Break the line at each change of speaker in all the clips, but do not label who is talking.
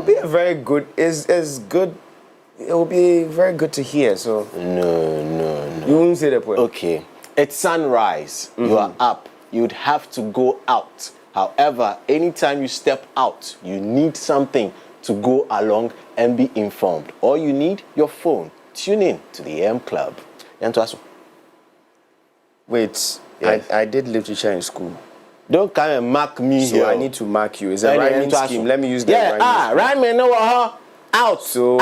be a very good. Is good. It will be very good to hear. So
no.
You won't say the point.
Okay, it's sunrise. You are up. You'd have to go out. However, anytime you step out, you need something to go along and be informed. Or you need your phone. Tune in to the AM Club.
Wait,
Yes.
I did literature in school.
Don't come and mark me
So
here.
I need to mark you. Is a rhyming scheme. Let me use the
rhyming scheme. Rhyming, no, out,
So,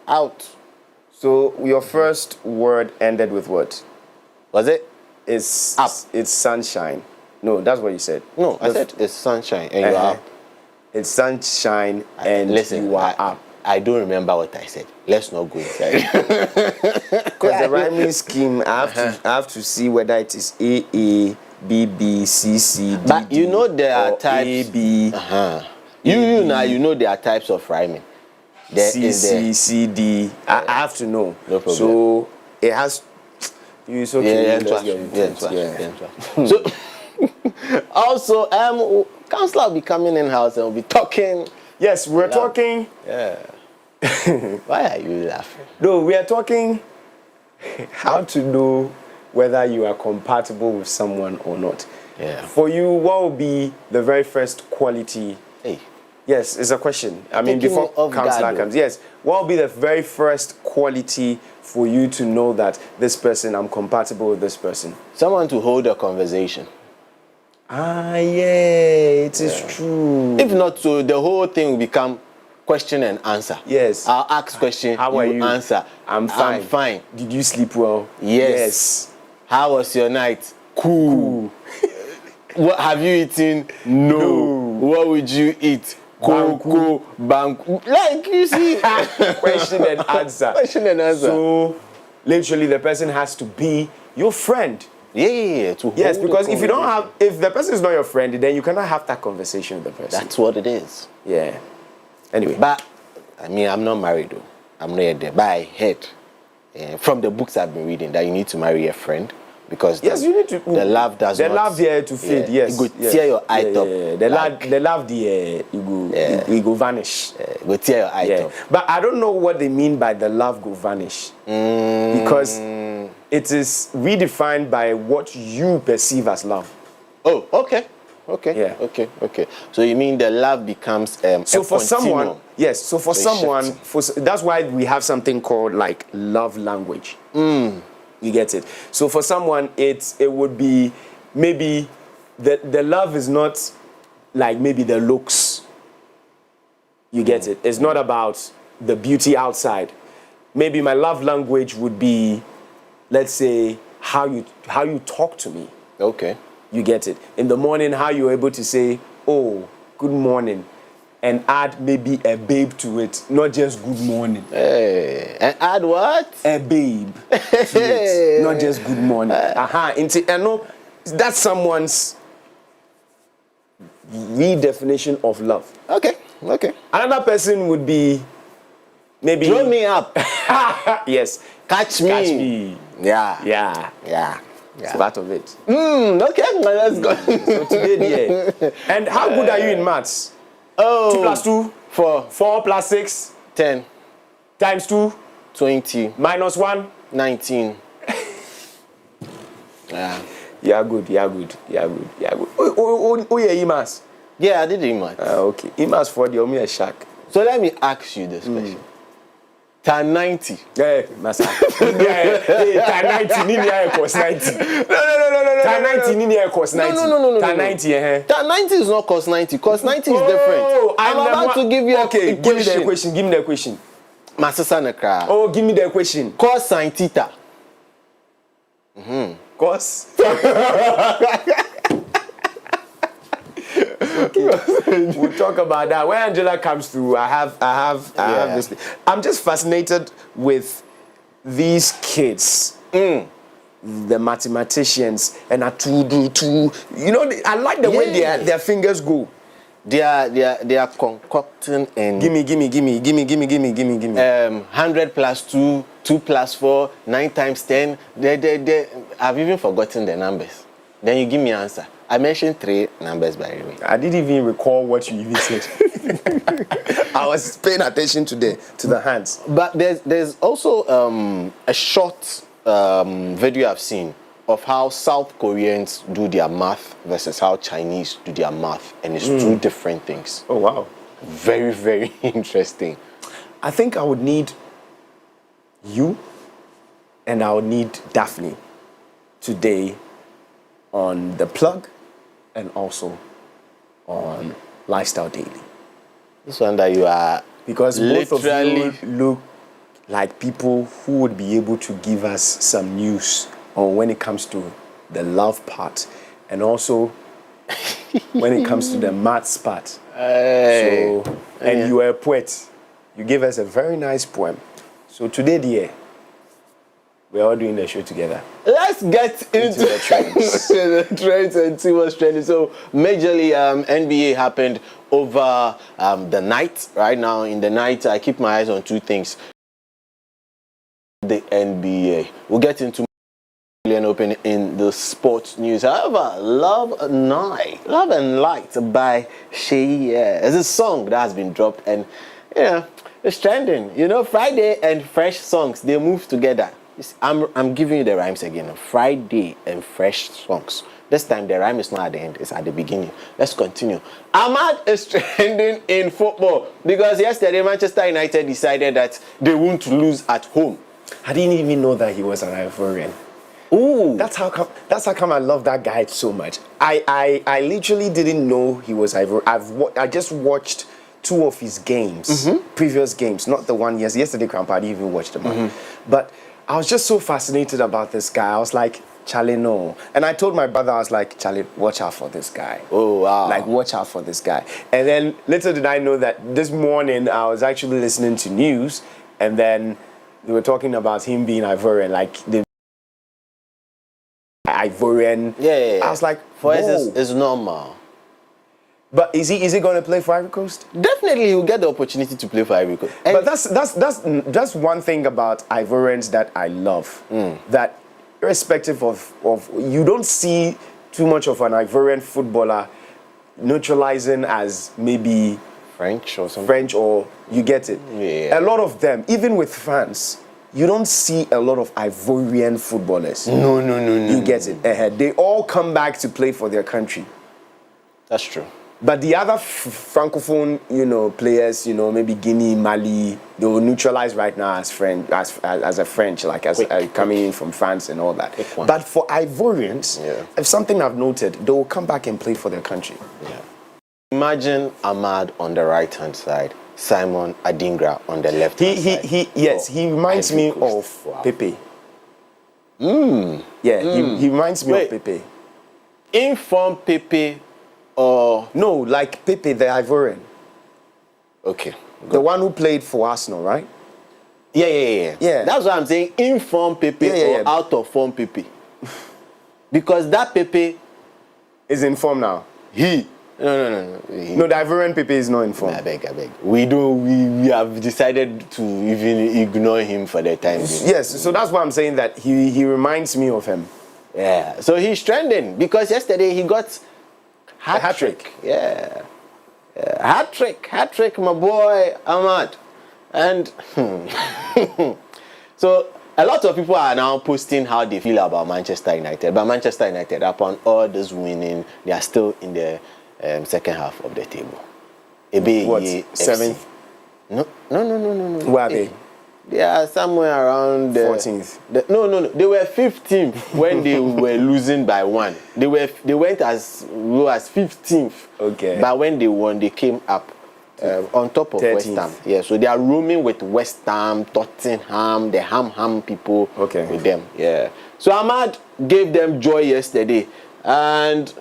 out.
So your first word ended with what?
Was it?
It's
up.
It's sunshine. No, that's what you said.
No, I said it's sunshine and you are up.
It's sunshine and you are up.
I don't remember what I said. Let's not go inside.
Because the rhyming scheme, I have to see whether it is A, B, B, C, C, D,
but you know there are types.
A, B.
You now, you know there are types of rhyming. There
C,
is
C, C, D. I have to know.
No problem.
So it has. It's okay.
Yeah. So also, Counselor will be coming in house and we'll be talking.
Yes, we're talking.
Yeah. Why are you laughing?
No, we are talking how to know whether you are compatible with someone or not.
Yeah.
For you, what will be the very first quality?
Hey.
Yes, it's a question. I mean, before counselor comes. Yes. What will be the very first quality for you to know that this person, I'm compatible with this person?
Someone to hold a conversation.
Ah, yeah, it is true.
If not so, the whole thing will become question and answer.
Yes.
I'll ask question,
how are you?
Answer.
I'm fine.
I'm fine.
Did you sleep well?
Yes. How was your night? Cool. What have you eaten? No. What would you eat? Coco, banku. Like you see.
Question and answer.
Question and answer.
So, literally, the person has to be your friend.
Yeah.
Yes, because if you don't have, if the person is not your friend, then you cannot have that conversation with the person.
That's what it is.
Yeah. Anyway.
But, I mean, I'm not married though. I'm not yet there. But I heard from the books I've been reading that you need to marry a friend. Because
yes, you need to.
The love does
the
not.
The love there to fade. Yes.
You go tear your eye top.
The love there, you go vanish.
Go tear your eye top.
But I don't know what they mean by the love go vanish. Because it is redefined by what you perceive as love.
Oh, okay.
Yeah.
Okay. So you mean the love becomes
so for someone, yes. So for someone,
shifting.
That's why we have something called like love language. You get it. So for someone, it would be maybe the love is not like maybe the looks. You get it. It's not about the beauty outside. Maybe my love language would be, let's say, how you talk to me.
Okay.
You get it. In the morning, how you're able to say, "Oh, good morning," and add maybe a babe to it, not just good morning.
Hey, and add what?
A babe to it, not just good morning. I know that's someone's redefinition of love.
Okay.
Another person would be maybe
throw me up.
Yes.
Catch me. Yeah.
It's part of it.
Okay, let's go.
So today, yeah. And how good are you in maths? 2 plus 2?
4.
4 plus 6?
10.
Times 2?
20.
Minus 1?
19. Yeah.
You are good. Oh, yeah, EMAS.
Yeah, I did EMAS.
Okay. EMAS for the Omi Shack.
So let me ask you this question. Tan 90.
Yeah, Master. Tan 90, Nini equals 90.
No.
Tan 90, Nini equals 90.
No.
Tan 90,
Tan 90 is not cos 90. Cos 90 is different. I'm about to give you a question.
Give me the question.
Masasa Nekra.
Oh, give me the question.
Cos sin theta.
Cos. We'll talk about that when Angela comes through. I have this. I'm just fascinated with these kids, the mathematicians, and I like the way their fingers go.
They are concocting and
Gimme.
100 plus 2, 2 plus 4, 9 times 10. I've even forgotten the numbers. Then you give me answer. I mentioned 3 numbers, by the way.
I didn't even recall what you even said. I was paying attention to the hands.
But there's also a short video I've seen of how South Koreans do their math versus how Chinese do their math, and it's 2 different things.
Oh wow.
Very, very interesting.
I think I would need you and I would need Daphne today on The Plug and also on Lifestyle Daily.
This one that you are
because both of
literally
you look like people who would be able to give us some news on when it comes to the love part and also when it comes to the maths part.
Hey.
So, and you are a poet. You gave us a very nice poem. So today, dear, we're all doing the show together.
Let's get into
the trends.
the trends and see what's trending. So, majorly, NBA happened over the night. Right now, in the night, I keep my eyes on 2 things. The NBA. We'll get into Australian Open in the sports news. However, Love and Light by Shay. It's a song that has been dropped, and it's trending. You know, Friday and fresh songs, they move together. I'm giving you the rhymes again. Friday and fresh songs. This time the rhyme is not at the end, it's at the beginning. Let's continue. Ahmad is trending in football because yesterday Manchester United decided that they won't lose at home.
I didn't even know that he was an Ivorian.
Ooh.
That's how come I love that guy so much. I literally didn't know he was Ivorian. I just watched 2 of his games, previous games, not the one yesterday. Grandpa, I didn't even watch them. But I was just so fascinated about this guy. I was like, Charlie, no. And I told my brother, I was like, Charlie, watch out for this guy.
Oh, wow.
Like, watch out for this guy. And then little did I know that this morning I was actually listening to news, and then they were talking about him being Ivorian, like the Ivorian.
Yeah.
I was like,
for us, it's normal.
But is he going to play for Ivory Coast?
Definitely, he'll get the opportunity to play for Ivory Coast.
But that's one thing about Ivorians that I love. That irrespective of you don't see too much of an Ivorian footballer neutralizing as maybe
French or something.
French, or you get it.
Yeah.
A lot of them, even with France, you don't see a lot of Ivorian footballers.
No.
You get it. They all come back to play for their country.
That's true.
But the other francophone, players, maybe Guinea, Mali, they will neutralize right now as French, as a French, like as coming in from France and all that. But for Ivorians, if something I've noted, they will come back and play for their country.
Yeah. Imagine Ahmad on the right-hand side, Simon Adingra on the left-hand side.
He reminds me of Pepe. Yeah, he reminds me of Pepe.
Informed Pepe.
No, like Pepe, the Ivorian.
Okay.
The one who played for Arsenal, right?
Yeah. That's what I'm saying. In form Pepe or out of form Pepe. Because that Pepe
is in form now.
No.
No, the Ivorian Pepe is not in form.
I beg. We have decided to even ignore him for the time being.
Yes, so that's why I'm saying that he reminds me of him.
Yeah. So he's trending because yesterday he got hat trick. Yeah. Hat trick, my boy Ahmad. And so a lot of people are now posting how they feel about Manchester United. But Manchester United, upon all this winning, they are still in the second half of the table.
What? 7th?
No.
Where are they?
They are somewhere around
14th.
No. They were 15th when they were losing by 1. They went as low as 15th.
Okay.
But when they won, they came up on top of
13th.
West Ham. Yeah. So they are roaming with West Ham, Tottenham, the Ham people with them. Yeah. So Ahmad gave them joy yesterday, and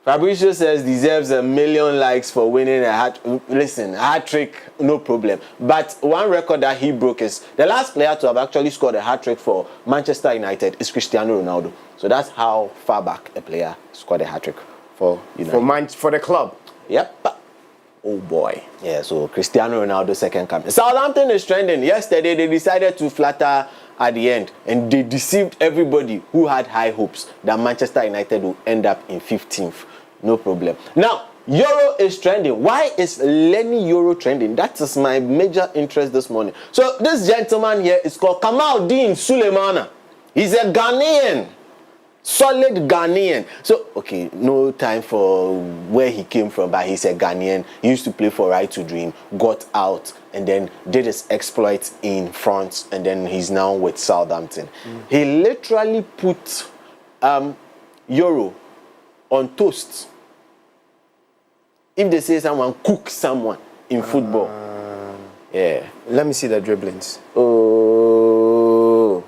Fabrizio says deserves 1 million likes for winning a hat. Listen, a hat trick, no problem. But one record that he broke is the last player to have actually scored a hat trick for Manchester United is Cristiano Ronaldo. So that's how far back a player scored a hat trick for United.
For the club.
Yep.
Oh boy.
Yeah. So Cristiano Ronaldo second coming. Southampton is trending. Yesterday they decided to flatter at the end, and they deceived everybody who had high hopes that Manchester United will end up in 15th. No problem. Now, Euro is trending. Why is Lenny Euro trending? That is my major interest this morning. So this gentleman here is called Kamaldeen Sulemana. He's a Ghanaian. Solid Ghanaian. So, okay, no time for where he came from, but he's a Ghanaian. He used to play for Right to Dream, got out, and then did his exploits in France, and then he's now with Southampton. He literally put Euro on toast. If they say someone cook someone in football, yeah.
Let me see the dribblings.
Oh.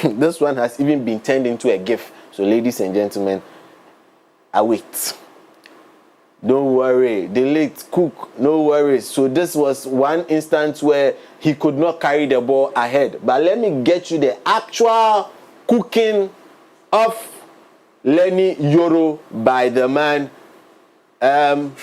This one has even been turned into a GIF. So, ladies and gentlemen, await. Don't worry. The late cook, no worries. So, this was one instance where he could not carry the ball ahead. But let me get you the actual cooking of Lenny Euro by the man Kamaldeen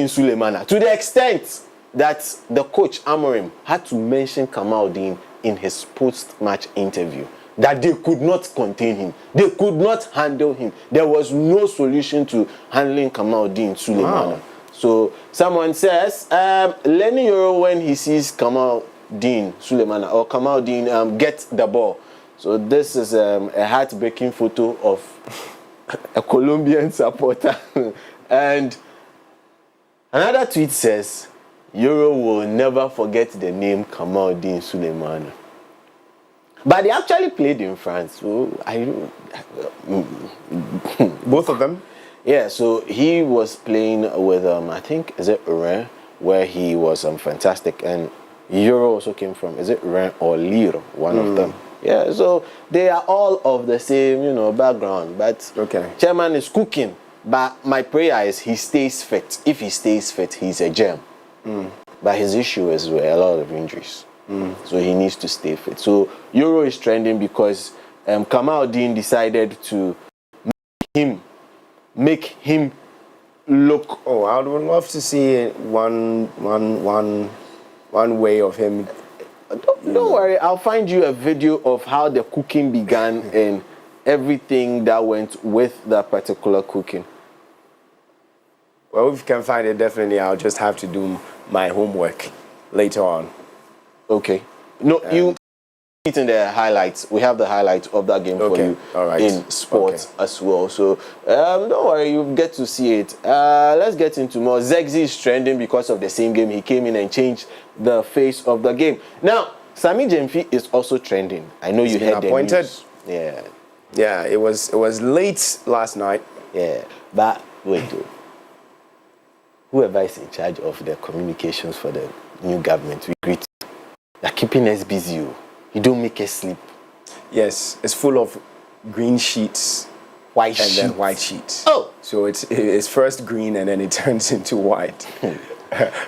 Sulemana. To the extent that the coach Amorim had to mention Kamaldeen in his post-match interview, that they could not contain him, they could not handle him. There was no solution to handling Kamaldeen Sulemana. Wow. So someone says Lenny Euro, when he sees Kamaldeen Sulemana or Kamaldeen get the ball. So this is a heartbreaking photo of a Colombian supporter. And another tweet says, Euro will never forget the name Kamaldeen Sulemana. But they actually played in France. So
both of them?
Yeah, so he was playing with, I think, is it Rennes, where he was fantastic. And Euro also came from, is it Rennes or Lille, one of them. Yeah, so they are all of the same, background. But Chairman is cooking. But my prayer is he stays fit. If he stays fit, he's a gem. But his issue is with a lot of injuries. So he needs to stay fit. So Euro is trending because Kamaldeen decided to make him look.
Oh, I would love to see one way of him.
Don't worry, I'll find you a video of how the cooking began and everything that went with that particular cooking.
Well, if you can find it, definitely I'll just have to do my homework later on.
Okay. No, you in the highlights. We have the highlights of that game for you in sports as well. So don't worry, you get to see it. Let's get into more. Zegzi is trending because of the same game. He came in and changed the face of the game. Now, Sami Gyamfi is also trending. I know you heard the news. Yeah.
Yeah, it was late last night.
Yeah, but wait, whoever is in charge of the communications for the new government, we greet. They're keeping us busy. You don't make us sleep.
Yes, it's full of green sheets, then white sheets.
Oh,
so it's first green and then it turns into white.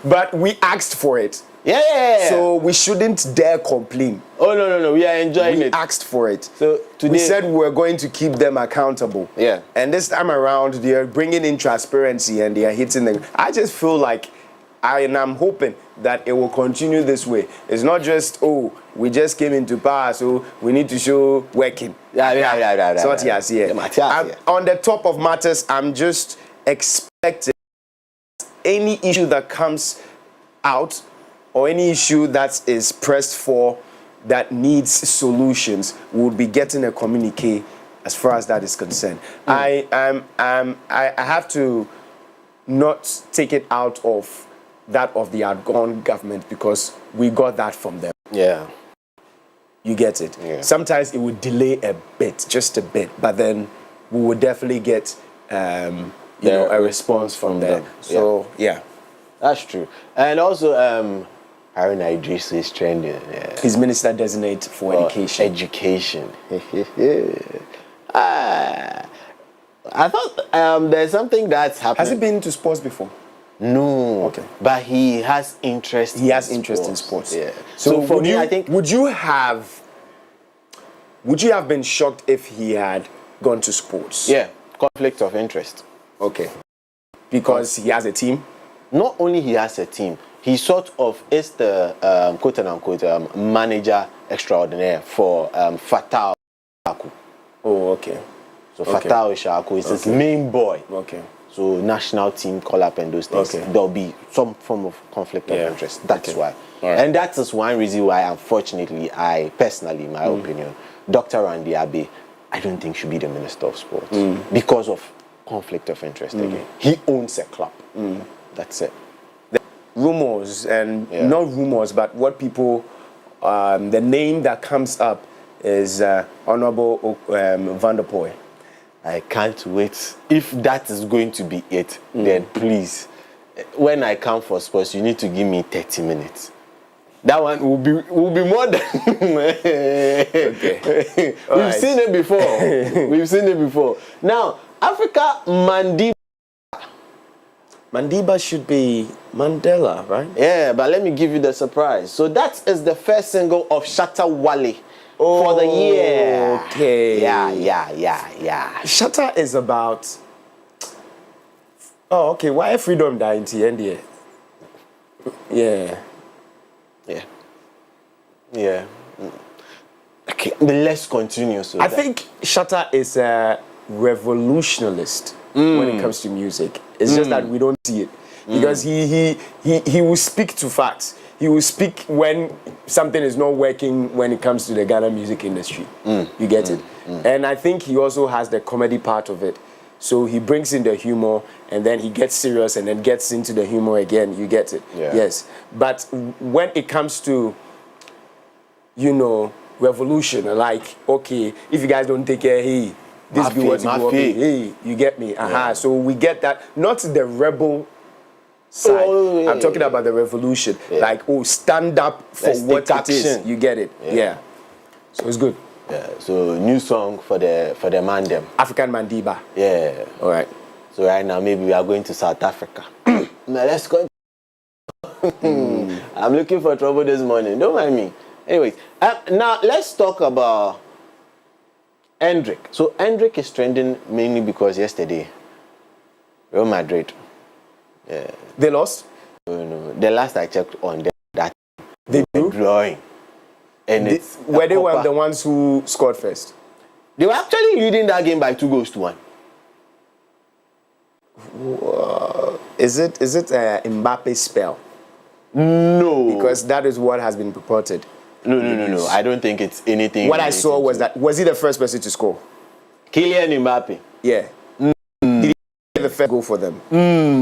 But we asked for it.
Yeah.
So we shouldn't dare complain.
Oh no, we are enjoying it.
We asked for it.
So today
we said we were going to keep them accountable.
Yeah.
And this time around, they are bringing in transparency and they are hitting them. I just feel like I'm hoping that it will continue this way. It's not just, we just came into power, so we need to show working.
Yeah.
So what yes, yeah. On the top of matters, I'm just expecting any issue that comes out or any issue that is pressed for that needs solutions, we'll be getting a communique as far as that is concerned. I have to not take it out of that of the outgone government because we got that from them.
Yeah.
You get it?
Yeah.
Sometimes it would delay a bit, just a bit, but then we would definitely get a response from them. So, yeah.
That's true. And also, Harun Idris is trending. Yeah.
He's Minister Designate for Education.
I thought there's something that's happening.
Has he been to sports before?
No.
Okay.
But he has interest.
He has interest in sports.
Yeah.
So for me, I think. Would you have been shocked if he had gone to sports?
Yeah. Conflict of interest.
Okay. Because he has a team.
Not only he has a team, he sort of is the quote-unquote manager extraordinaire for Fatal Ishaku.
Oh, okay.
So Fatal Ishaku is his main boy.
Okay.
So national team call-up and those things.
Okay.
There'll be some form of conflict of interest. That's why.
Right.
And that is one reason why, unfortunately, I personally, in my opinion, Dr. Randy Abe, I don't think should be the Minister of Sports because of conflict of interest again. He owns a club. That's it.
Rumors, and not rumors, but what people, the name that comes up is Honorable Van der Poel.
I can't wait. If that is going to be it, then please, when I come for sports, you need to give me 30 minutes. That one will be more than.
Okay.
We've seen it before. We've seen it before. Now, Africa
Mandiba should be Mandela, right?
Yeah, but let me give you the surprise. So that is the first single of Shatta Wale for the year.
Okay.
Yeah.
Shatta is about. Oh, okay. Why freedom die in the Yeah.
Okay, but let's continue. So
I think Shatta is a revolutionist when it comes to music. It's just that we don't see it because he will speak to facts. He will speak when something is not working when it comes to the Ghana music industry. You get it? And I think he also has the comedy part of it. So he brings in the humor and then he gets serious and then gets into the humor again. You get it?
Yeah.
Yes. But when it comes to, revolution, like, okay, if you guys don't take care, hey, this be what you go up, hey, you get me?
Yeah.
So we get that, not the rebel side. I'm talking about the revolution.
Yeah.
Like, stand up for
Let's
what
take
it is.
action.
You get it? Yeah. So it's good.
Yeah. So new song for the man them.
African Mandiba.
Yeah.
All right.
So right now maybe we are going to South Africa. Now let's go. I'm looking for trouble this morning. Don't mind me. Anyways, now let's talk about Hendrick. So Hendrick is trending mainly because yesterday, Real Madrid. Yeah.
They lost?
No. The last I checked on that
They
were drawing. And it's
were they one of the ones who scored first?
They were actually leading that game by 2-1.
Is it Mbappe's spell?
No.
Because that is what has been purported.
No. I don't think it's anything.
What I saw was that, was he the first person to score?
Kylian Mbappe.
Yeah. Did he get the first goal for them?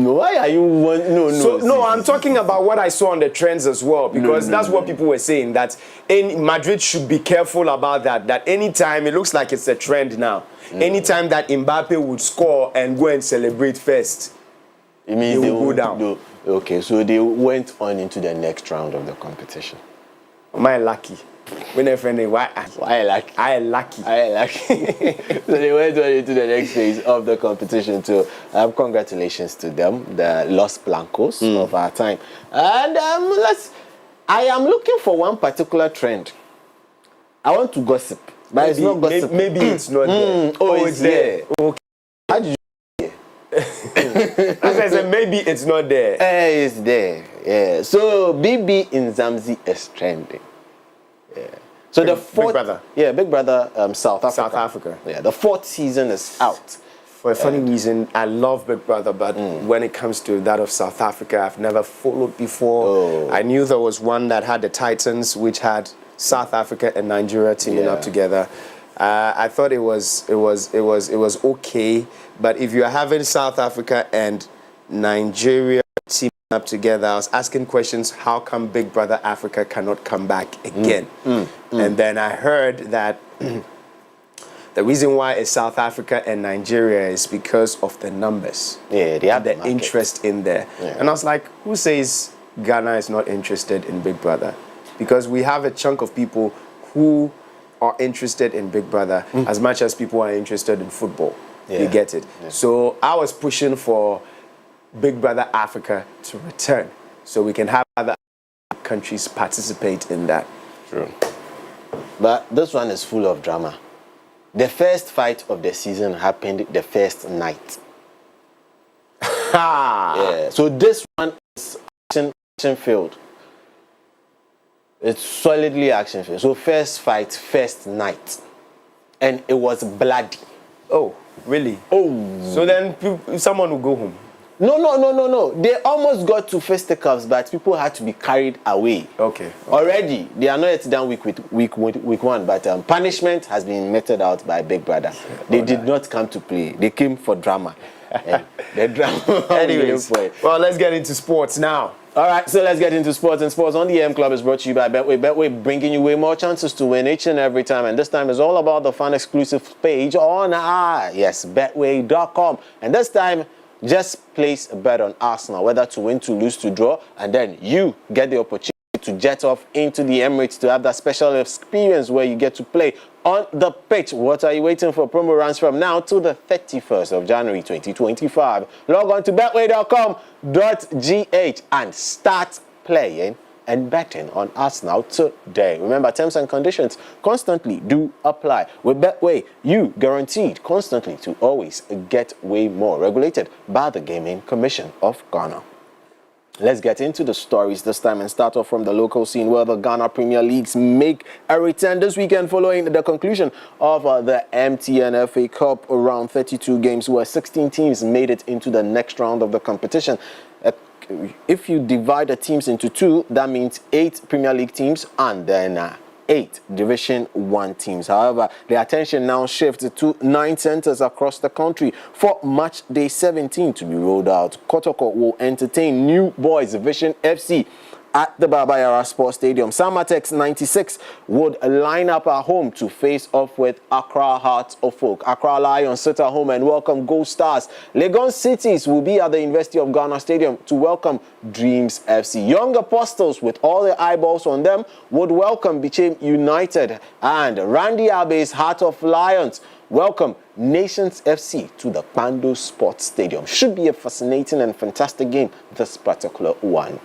Why are you
No, I'm talking about what I saw on the trends as well, because that's what people were saying, that Madrid should be careful about that. That anytime, it looks like it's a trend now, anytime that Mbappe would score and go and celebrate first,
it means
they will go down.
Okay, so they went on into the next round of the competition.
Am I lucky? When a friend, why
lucky?
I lucky.
So they went on into the next phase of the competition too. Congratulations to them, the Los Blancos of our time. And I am looking for one particular trend. I want to gossip, but it's not gossip.
Maybe it's not there.
Oh, it's there.
Okay.
How did you?
As I said, maybe it's not there.
It's there. Yeah. So BB in Zamzi is trending. Yeah. So the fourth,
Big Brother.
Yeah, Big Brother, South Africa.
South Africa.
Yeah, the fourth season is out.
For a funny reason, I love Big Brother, but when it comes to that of South Africa, I've never followed before. I knew there was one that had the Titans, which had South Africa and Nigeria teaming up together. I thought it was okay, but if you're having South Africa and Nigeria teaming up together, I was asking questions, how come Big Brother Africa cannot come back again? And then I heard that the reason why it's South Africa and Nigeria is because of the numbers.
Yeah, they have
the interest in there. Yeah. And I was like, who says Ghana is not interested in Big Brother? Because we have a chunk of people who are interested in Big Brother as much as people are interested in football. You get it? Yeah. So I was pushing for Big Brother Africa to return so we can have other countries participate in that.
True. But this one is full of drama. The first fight of the season happened the first night. Yeah. So this one is action filled. It's solidly action film. So first fight, first night. And it was bloody.
Oh, really?
Oh.
So then someone will go home.
No. They almost got to fisticuffs, but people had to be carried away.
Okay.
Already, they are not yet done week one, but punishment has been meted out by Big Brother. They did not come to play. They came for drama. And the drama.
Anyways, well, let's get into sports now.
All right, so let's get into sports. And sports on the AM Club is brought to you by Betway. Betway bringing you way more chances to win each and every time. And this time is all about the fun exclusive page on betway.com. And this time, just place a bet on Arsenal, whether to win, to lose, to draw, and then you get the opportunity to jet off into the Emirates to have that special experience where you get to play on the pitch. What are you waiting for? Promo runs from now to the 31st of January 2025. Log on to betway.com.gh and start playing and betting on Arsenal today. Remember, terms and conditions constantly do apply. With Betway, you guaranteed constantly to always get way more. Regulated by the Gaming Commission of Ghana. Let's get into the stories this time and start off from the local scene where the Ghana Premier Leagues make a return this weekend following the conclusion of the MTN FA Cup. Around 32 games where 16 teams made it into the next round of the competition. If you divide the teams into two, that means 8 Premier League teams and then 8 Division 1 teams. However, the attention now shifts to 9 centers across the country for match day 17 to be rolled out. Kotoko will entertain New Boys Vision FC at the Baba Yara Sports Stadium. Samatex 96 would line up at home to face off with Accra Hearts of Oak. Accra Lions sit at home and welcome Gold Stars. Legon Cities will be at the University of Ghana Stadium to welcome Dreams FC. Young Apostles, with all the eyeballs on them, would welcome Bichim United. And Randy Abe's Heart of Lions welcome Nations FC to the Pando Sports Stadium. Should be a fascinating and fantastic game, this particular one.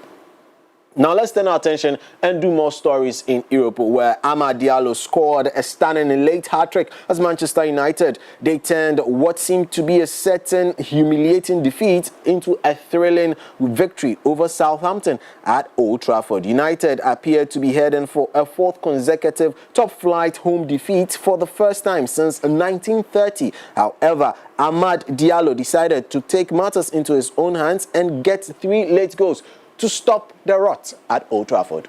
Now let's turn our attention and do more stories in Europe, where Amad Diallo scored a stunning and late hat-trick as Manchester United. They turned what seemed to be a certain humiliating defeat into a thrilling victory over Southampton at Old Trafford. United appeared to be heading for a 4th consecutive top-flight home defeat for the first time since 1930. However, Amad Diallo decided to take matters into his own hands and get 3 late goals to stop the rot at Old Trafford.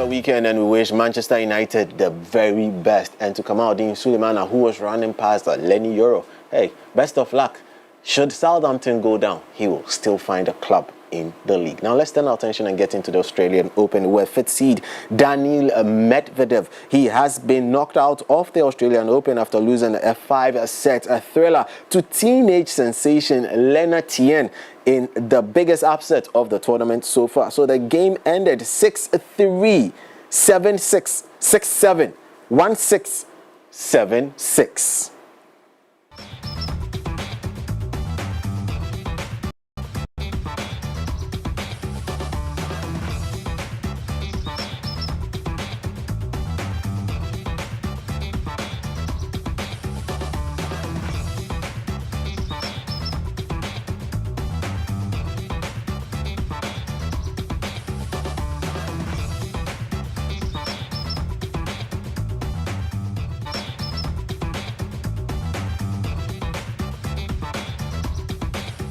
Weekend, and we wish Manchester United the very best. And to Kamaldeen Sulemana, who was running past Lenny Euro, hey, best of luck. Should Southampton go down, he will still find a club in the league. Now let's turn our attention and get into the Australian Open, where fifth seed Daniil Medvedev, he has been knocked out of the Australian Open after losing a 5-set thriller to teenage sensation Lena Tien in the biggest upset of the tournament so far. So the game ended 6-3, 7-6, 6-7, 1-6, 7-6.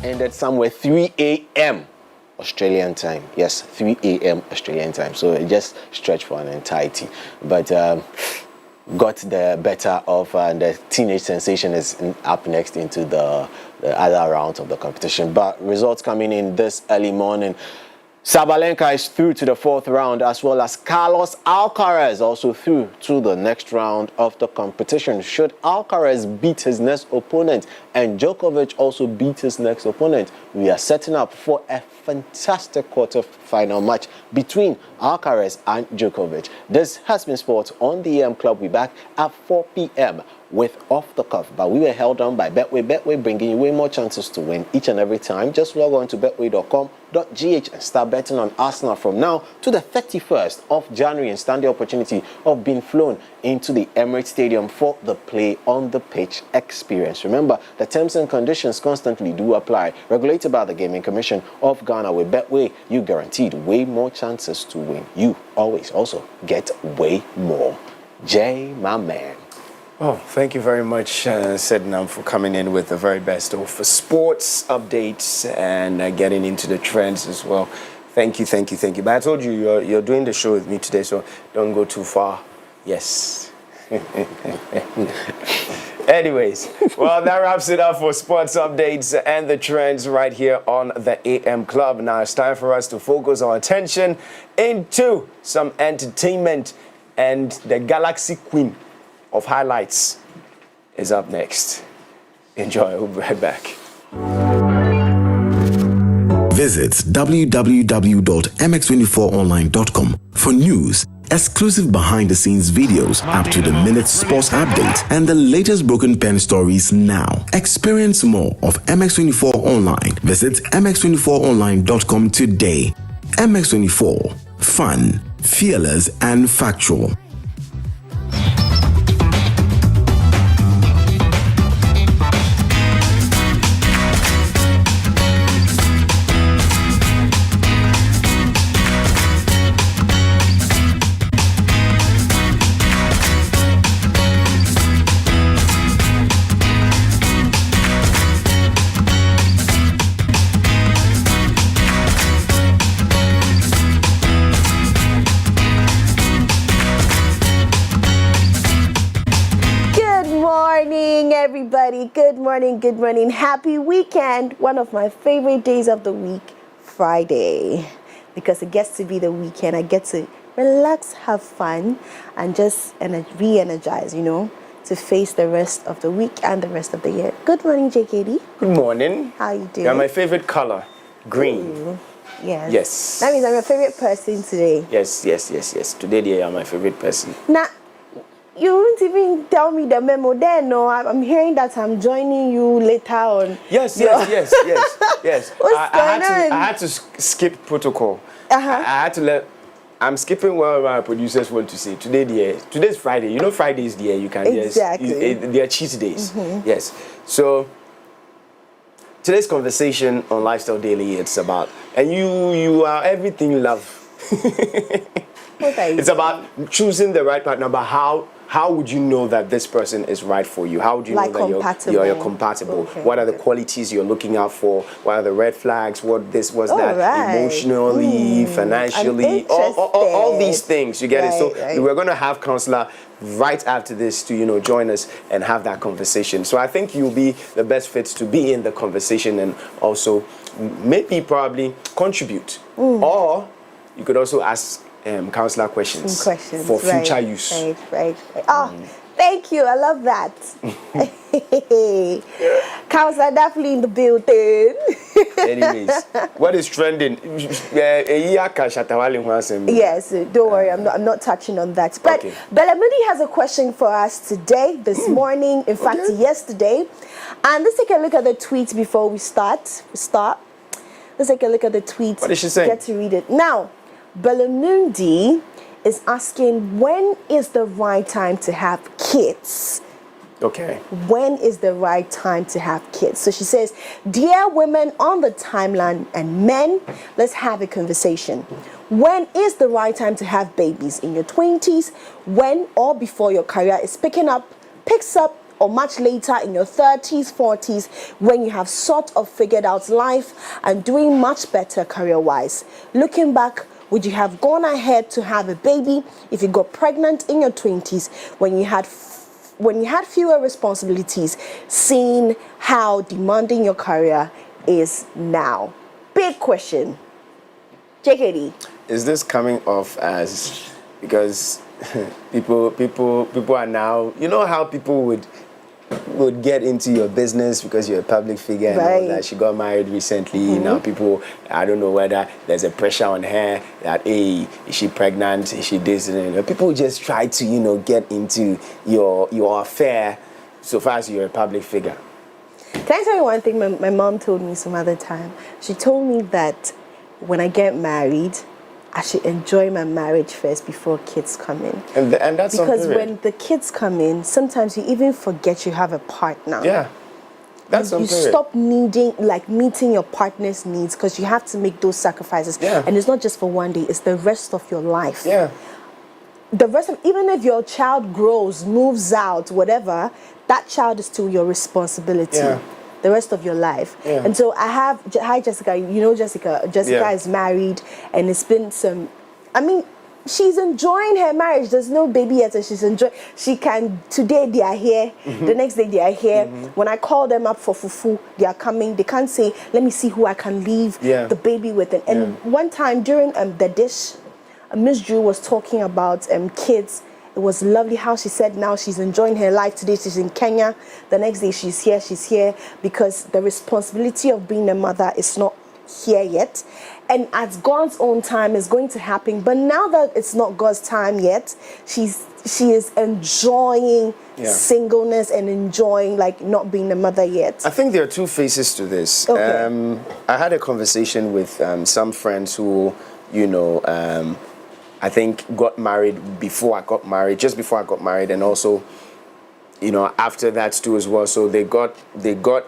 ended somewhere 3 a.m. Australian time. Yes, 3 a.m. Australian time. So it just stretched for an entirety. But got the better of the teenage sensation is up next into the other rounds of the competition. But results coming in this early morning. Sabalenka is through to the 4th round, as well as Carlos Alcaraz also through to the next round of the competition. Should Alcaraz beat his next opponent and Djokovic also beat his next opponent, we are setting up for a fantastic quarter-final match between Alcaraz and Djokovic. This has been Sports on the AM Club. We're back at 4 p.m. with Off the Cuff, but we were held on by Betway. Betway bringing you way more chances to win each and every time. Just log on to betway.com.gh and start betting on Arsenal from now to the 31st of January and stand the opportunity of being flown into the Emirates Stadium for the play on the pitch experience. Remember, the terms and conditions constantly do apply. Regulated by the Gaming Commission of Ghana. With Betway, you guaranteed way more chances to win. You always also get way more. Jay, my man.
Oh, thank you very much, Sednam, for coming in with the very best of sports updates and getting into the trends as well. Thank you. But I told you, you're doing the show with me today, so don't go too far. Yes. Anyways, well, that wraps it up for sports updates and the trends right here on the AM Club. Now it's time for us to focus our attention into some entertainment, and the Galaxy Queen of highlights is up next. Enjoy. We'll be right back.
Visit www.mx24online.com for news, exclusive behind-the-scenes videos, up-to-the-minute sports updates, and the latest broken pen stories now. Experience more of MX24 Online. Visit mx24online.com today. MX24. Fun, fearless, and factual.
Everybody, good morning, happy weekend. One of my favorite days of the week, Friday, because it gets to be the weekend. I get to relax, have fun, and just re-energize, to face the rest of the week and the rest of the year. Good morning, JKD.
Good morning.
How you doing?
You're my favorite color, green.
Ooh, yes.
Yes.
That means I'm your favorite person today.
Yes. Today, you are my favorite person.
Now, you won't even tell me the memo there. No, I'm hearing that I'm joining you later on.
Yes.
What's going on?
I had to skip protocol. I had to let. I'm skipping what my producers want to say. Today's Friday. Friday is the year you can
exactly.
They are cheat days. Yes. So today's conversation on Lifestyle Daily, it's about, and you are everything love. It's about choosing the right partner, but how would you know that this person is right for you? How would you know that you're compatible?
Okay.
What are the qualities you're looking out for? What are the red flags? What this was that?
Right.
Emotionally, financially, all these things. You get it? So we're going to have counselor right after this to join us and have that conversation. So I think you'll be the best fit to be in the conversation and also maybe probably contribute, or you could also ask counselor questions for future use.
Right. Oh, thank you. I love that. Counselor definitely in the building.
Anyways, what is trending?
Yes, don't worry. I'm not touching on that. But okay. Belamudi has a question for us today, this morning. In fact, yesterday. And let's take a look at the tweet before we start. Let's take a look at the tweet.
What did she say?
Get to read it now. Belamundi is asking, when is the right time to have kids?
Okay.
When is the right time to have kids? So she says, dear women on the timeline and men, let's have a conversation. When is the right time to have babies? In your 20s? When or before your career picks up or much later in your 30s, 40s, when you have sort of figured out life and doing much better career-wise? Looking back, would you have gone ahead to have a baby if you got pregnant in your 20s when you had fewer responsibilities, seeing how demanding your career is now? Big question. JKD.
Is this coming off as, because people are now, you know how people would get into your business because you're a public figure and all that. She got married recently. Now people, I don't know whether there's a pressure on her that, hey, is she pregnant? Is she this? And people just try to, get into your affair so far as you're a public figure.
Can I tell you one thing my mom told me some other time? She told me that when I get married, I should enjoy my marriage first before kids come in.
And that's
because when the kids come in, sometimes you even forget you have a partner.
Yeah. That's
you stop meeting your partner's needs because you have to make those sacrifices.
Yeah.
And it's not just for one day, it's the rest of your life.
Yeah.
Even if your child grows, moves out, whatever, that child is still your responsibility.
Yeah.
The rest of your life. Yeah. And so hi Jessica, Jessica is married, and it's been she's enjoying her marriage. There's no baby yet, and today they are here, the next day they are here. When I call them up for fufu, they are coming. They can't say, let me see who I can leave the baby with. And one time during the dish, Miss Drew was talking about kids. It was lovely how she said now she's enjoying her life. Today she's in Kenya. The next day she's here because the responsibility of being a mother is not here yet. And at God's own time is going to happen. But now that it's not God's time yet, she is enjoying singleness and enjoying not being a mother yet.
I think there are two faces to this. Okay. I had a conversation with some friends who, I think got married just before I got married, and also, after that too as well. So they got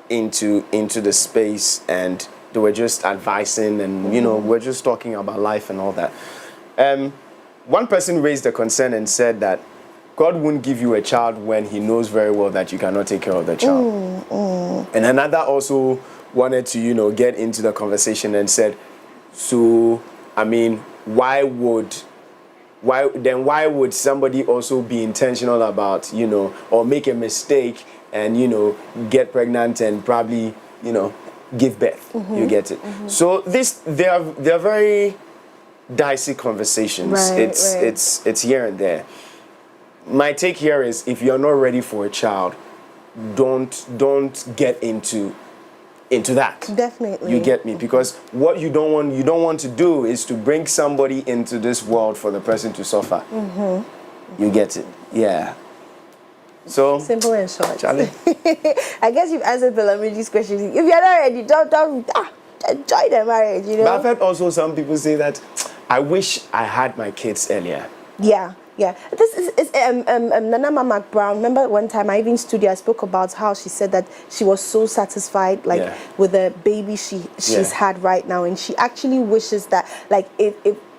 into the space, and they were just advising, and we're just talking about life and all that. One person raised a concern and said that God won't give you a child when He knows very well that you cannot take care of the child. And another also wanted to get into the conversation and said, so I mean, why would somebody also be intentional about, or make a mistake and, get pregnant and probably, give birth? You get it? So they are very dicey conversations. It's here and there. My take here is, if you're not ready for a child, don't get into that.
Definitely.
You get me? Because what you don't want to do is to bring somebody into this world for the person to suffer. You get it? Yeah. So
simple and short.
Charlie.
I guess you've answered Philomeni's question. If you're not ready, don't enjoy the marriage,
But I've heard also some people say that I wish I had my kids earlier.
Yeah. This is Nana Mama Brown. Remember one time I even studio, I spoke about how she said that she was so satisfied with the baby she's had right now, and she actually wishes that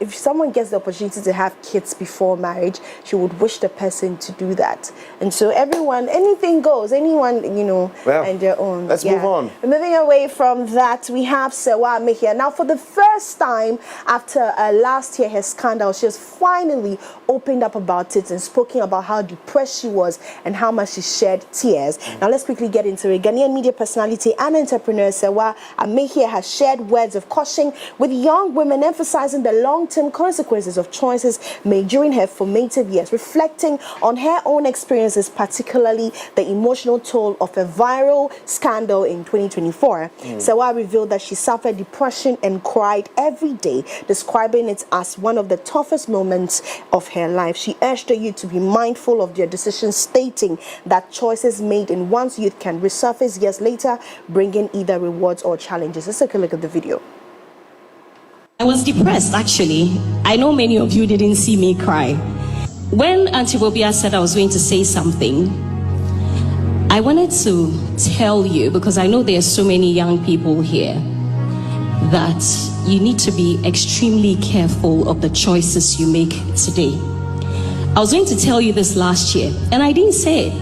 if someone gets the opportunity to have kids before marriage, she would wish the person to do that. And so anything goes, anyone, and their own.
Let's move on.
Moving away from that, we have Sewa Mehia. Now, for the first time after last year, her scandal, she has finally opened up about it and spoken about how depressed she was and how much she shed tears. Now, let's quickly get into it. Ghanaian media personality and entrepreneur Sewa Mehia has shared words of caution with young women, emphasizing the long-term consequences of choices made during her formative years, reflecting on her own experiences, particularly the emotional toll of a viral scandal in 2024. Sewa revealed that she suffered depression and cried every day, describing it as one of the toughest moments of her life. She urged the youth to be mindful of their decisions, stating that choices made in one's youth can resurface years later, bringing either rewards or challenges. Let's take a look at the video.
I was depressed, actually. I know many of you didn't see me cry. When Auntie Bobia said I was going to say something, I wanted to tell you, because I know there are so many young people here, that you need to be extremely careful of the choices you make today. I was going to tell you this last year, and I didn't say it,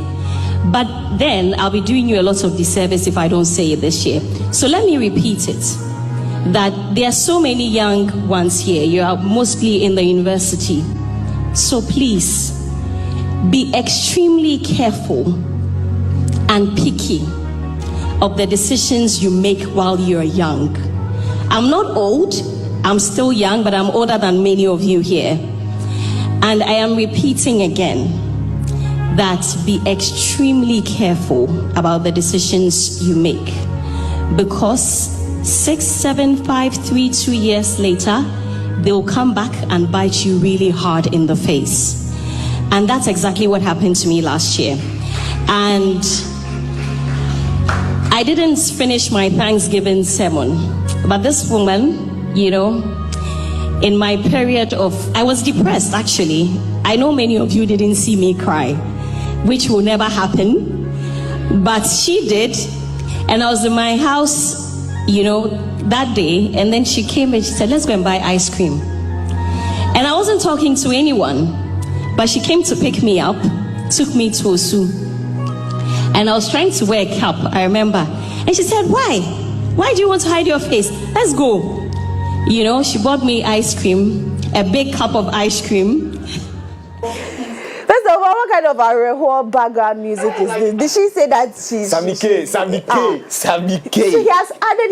But then I'll be doing you a lot of disservice if I don't say it this year. So let me repeat it. That there are so many young ones here. You are mostly in the university. So please, be extremely careful and picky of the decisions you make while you're young. I'm not old, I'm still young, but I'm older than many of you here. And I am repeating again that be extremely careful about the decisions you make, because 6, 7, 5, 3, 2 years later, they'll come back and bite you really hard in the face. And that's exactly what happened to me last year. And I didn't finish my Thanksgiving sermon, but this woman, you know, in my period of, I was depressed actually. I know many of you didn't see me cry, which will never happen, but she did. And I was in my house, you know, that day, and then she came and she said, let's go and buy ice cream. And I wasn't talking to anyone, but she came to pick me up, took me to Osu. And I was trying to wear a cap, I remember. And she said, why? Why do you want to hide your face? Let's go. You know, she bought me ice cream, a big cup of ice cream.
First of all, what kind of a background music is this? Did she say that she's...
Sammy K.
So he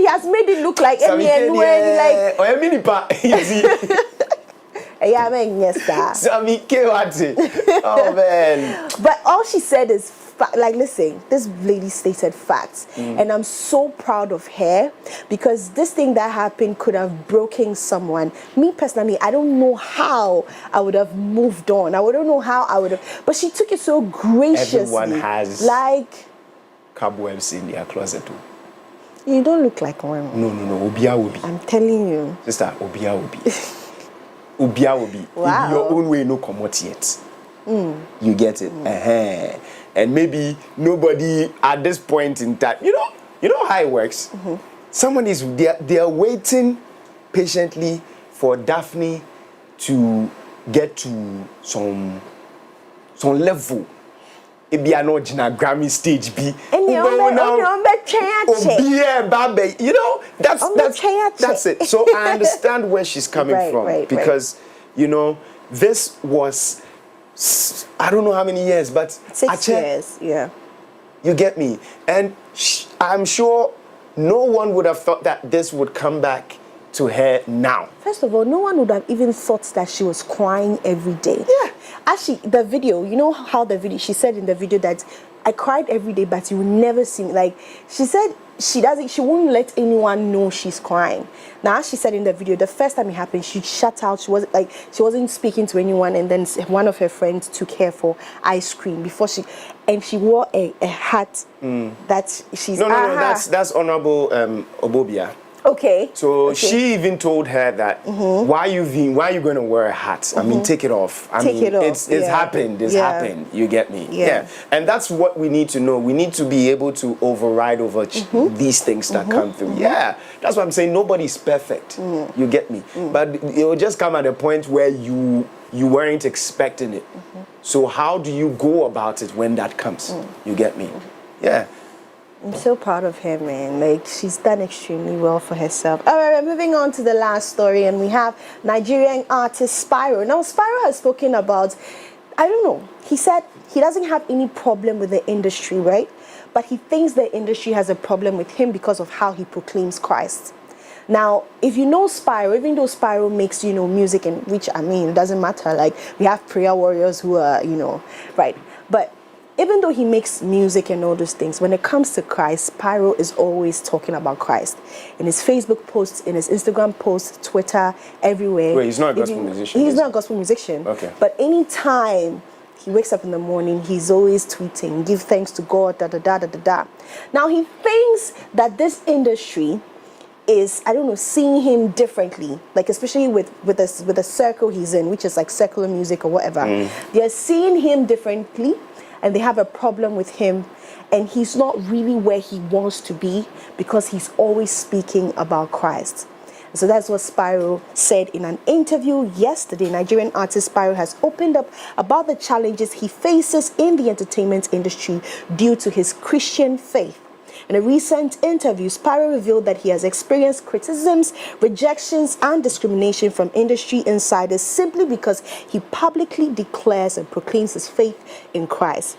has made it look like...
Sammy K. Oh, man.
But all she said is... Like, listen, this lady stated facts, and I'm so proud of her, because this thing that happened could have broken someone. Me personally, I don't know how I would have moved on. I don't know how I would have, but she took it so graciously.
Everyone has
like
cobwebs in their closet too.
You don't look like one.
No. Obia will be.
I'm telling you.
Sister, Obia will be. Obia will be.
Wow.
In your own way, no come out yet. You get it. And maybe nobody at this point in time, you know how it works. Someone is they are waiting patiently for Daphne to get to some level. It be an original Grammy stage be. You know, that's it. So I understand where she's coming from, because you know, this was, I don't know how many years, but
6 years, yeah.
You get me? And I'm sure no one would have thought that this would come back to her now.
First of all, no one would have even thought that she was crying every day.
Yeah.
Actually, the video, you know how the video, she said in the video that I cried every day, but you will never see me. Like, she said she won't let anyone know she's crying. Now, as she said in the video, the first time it happened, she shut out. She wasn't speaking to anyone, and then one of her friends took her for ice cream before she wore a hat that she's...
No, that's Honorable Obobia.
Okay.
So she even told her that why you going to wear a hat? I mean, take it off. It's happened. It's happened. You get me? Yeah. And that's what we need to know. We need to be able to override over these things that come through. Yeah. That's what I'm saying. Nobody's perfect. You get me? But it will just come at a point where you weren't expecting it. So how do you go about it when that comes? You get me? Yeah.
I'm so proud of her, man. Like, she's done extremely well for herself. All right, we're moving on to the last story, and we have Nigerian artist Spyro. Now, Spyro has spoken about, I don't know, he said he doesn't have any problem with the industry, right? But he thinks the industry has a problem with him because of how he proclaims Christ. Now, if you know Spyro, even though Spyro makes, you know, music, and which, I mean, it doesn't matter. Like, we have prayer warriors who are, you know, right? But even though he makes music and all those things, when it comes to Christ, Spyro is always talking about Christ. In his Facebook posts, in his Instagram posts, Twitter, everywhere.
Wait, he's not a gospel musician?
He's not a gospel musician.
Okay.
But anytime he wakes up in the morning, he's always tweeting, give thanks to God, da-da-da-da-da-da. Now, he thinks that this industry is, I don't know, seeing him differently, like especially with the circle he's in, which is like secular music or whatever. They're seeing him differently, and they have a problem with him, and he's not really where he wants to be because he's always speaking about Christ. So that's what Spyro said in an interview yesterday. Nigerian artist Spyro has opened up about the challenges he faces in the entertainment industry due to his Christian faith. In a recent interview, Spyro revealed that he has experienced criticisms, rejections, and discrimination from industry insiders simply because he publicly declares and proclaims his faith in Christ.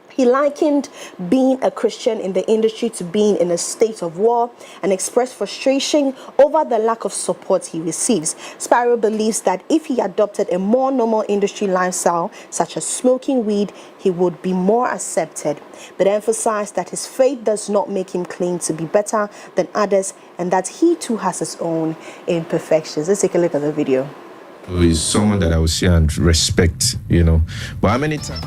He likened being a Christian in the industry to being in a state of war and expressed frustration over the lack of support he receives. Spyro believes that if he adopted a more normal industry lifestyle, such as smoking weed, he would be more accepted, but emphasized that his faith does not make him claim to be better than others and that he too has his own imperfections. Let's take a look at the video.
He's someone that I would see and respect, you know. But how many times?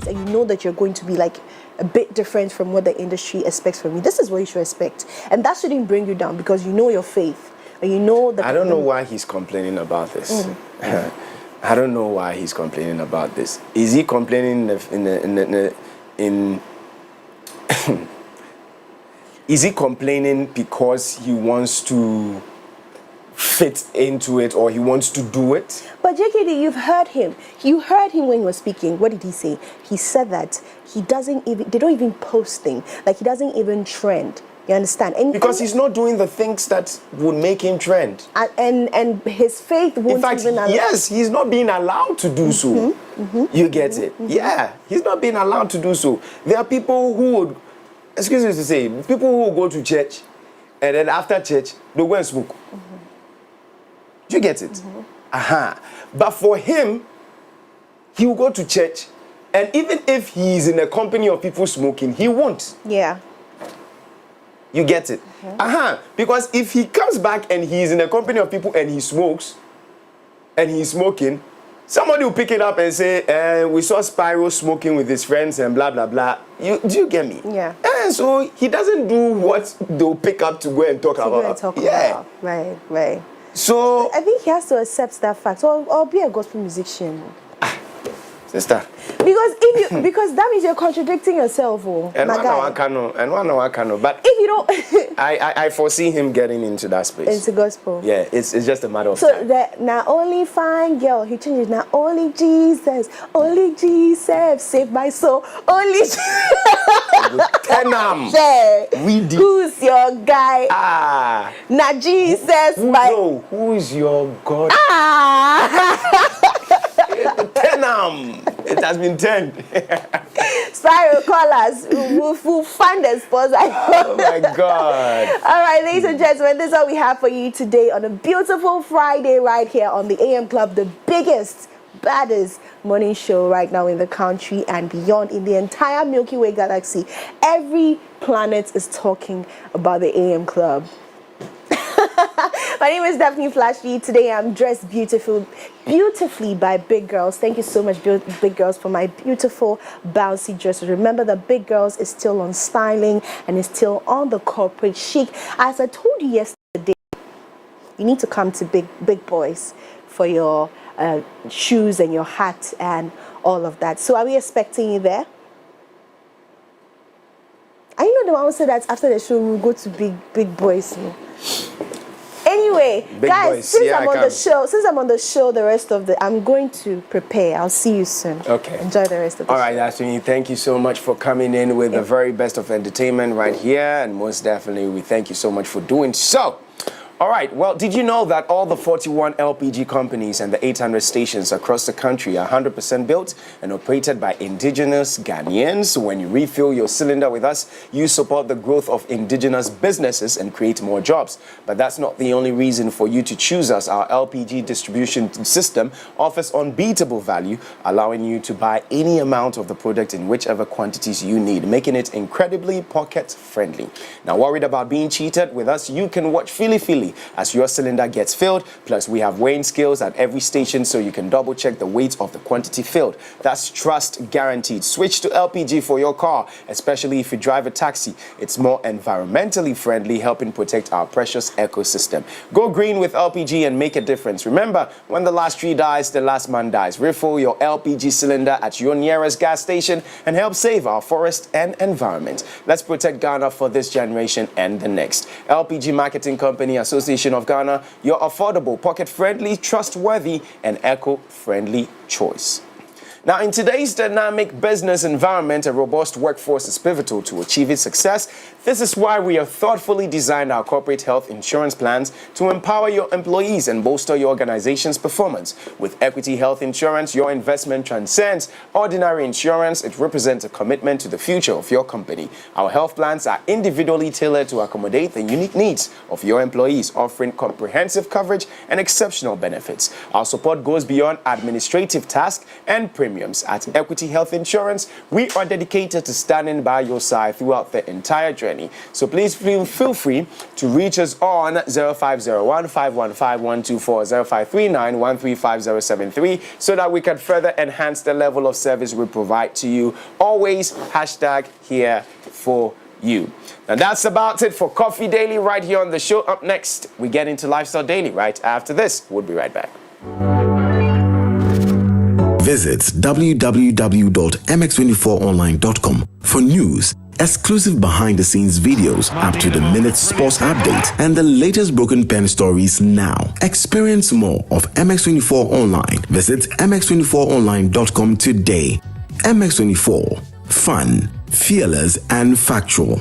And you know that you're going to be like a bit different from what the industry expects from you. This is what you should expect, and that shouldn't bring you down because you know your faith and you know that.
I don't know why he's complaining about this. I don't know why he's complaining about this. Is he complaining in is he complaining because he wants to fit into it or he wants to do it?
But JKD, you've heard him. You heard him when he was speaking. What did he say? He said that they don't even post things. Like he doesn't even trend. You understand?
Because he's not doing the things that would make him trend.
And his faith won't.
In fact,
even allow.
yes, he's not being allowed to do so. You get it? Yeah, he's not being allowed to do so. There are people who would, excuse me to say, people who will go to church and then after church, they'll go and smoke. Do you get it? But for him, he will go to church, and even if he's in a company of people smoking, he won't.
Yeah.
You get it? Because if he comes back and he's in a company of people and he smokes, and he's smoking, somebody will pick it up and say, we saw Spyro smoking with his friends and blah, blah, blah. Do you get me?
Yeah.
And so he doesn't do what they'll pick up to go and talk about.
Yeah. Right.
So
I think he has to accept that fact, or be a gospel musician.
Sister.
Because that means you're contradicting yourself,
and one cannot. But
if you don't,
I foresee him getting into that space.
Into gospel.
Yeah, it's just a matter of
so
time.
That not only fine girl, he changes. Not only Jesus save my soul. Only
Tenam.
Who's your guy? Not Jesus,
who's your God? Tenam. It has been turned.
Spyro, call us. We'll find a sponsor.
Oh my God.
All right, ladies and gentlemen, this is all we have for you today on a beautiful Friday right here on the AM Club, the biggest, baddest morning show right now in the country and beyond, in the entire Milky Way galaxy. Every planet is talking about the AM Club. My name is Daphne Flashy. Today I'm dressed beautifully by Big Girls. Thank you so much, Big Girls, for my beautiful bouncy dresses. Remember that Big Girls is still on styling and is still on the corporate chic. As I told you yesterday, you need to come to Big Boys for your shoes and your hat and all of that. So are we expecting you there? I know the one who said that after the show we'll go to big boys. Anyway,
Big
guys,
boys.
since
Yeah,
I'm on the show, the rest of I'm going to prepare. I'll see you soon.
Okay.
Enjoy the rest of the show.
All right, Ashwini, thank you so much for coming in with the very best of entertainment right here, and most definitely we thank you so much for doing so. All right, well, did you know that all the 41 LPG companies and the 800 stations across the country are 100% built and operated by indigenous Ghanaians? So when you refill your cylinder with us, you support the growth of indigenous businesses and create more jobs. But that's not the only reason for you to choose us. Our LPG distribution system offers unbeatable value, allowing you to buy any amount of the product in whichever quantities you need, making it incredibly pocket-friendly. Now, worried about being cheated? With us, you can watch Fili Fili as your cylinder gets filled. Plus, we have weighing scales at every station so you can double check the weight of the quantity filled. That's trust guaranteed. Switch to LPG for your car, especially if you drive a taxi. It's more environmentally friendly, helping protect our precious ecosystem. Go green with LPG and make a difference. Remember, when the last tree dies, the last man dies. Refill your LPG cylinder at your nearest gas station and help save our forest and environment. Let's protect Ghana for this generation and the next. LPG Marketing Company Association of Ghana, your affordable, pocket-friendly, trustworthy, and eco-friendly choice. Now, in today's dynamic business environment, a robust workforce is pivotal to achieving success. This is why we have thoughtfully designed our corporate health insurance plans to empower your employees and bolster your organization's performance. With Equity Health Insurance, your investment transcends ordinary insurance. It represents a commitment to the future of your company. Our health plans are individually tailored to accommodate the unique needs of your employees, offering comprehensive coverage and exceptional benefits. Our support goes beyond administrative tasks and premiums. At Equity Health Insurance, we are dedicated to standing by your side throughout the entire journey. So please feel free to reach us on 0501-515-124, 0539-135-073 so that we can further enhance the level of service we provide to you. Always #here for you. Now that's about it for Coffee Daily right here on the show. Up next, we get into Lifestyle Daily right after this. We'll be right back.
Visit www.mx24online.com for news, exclusive behind-the-scenes videos, up-to-the-minute sports updates, and the latest broken pen stories now. Experience more of MX24 Online. Visit mx24online.com today. MX24. Fun, fearless, and factual.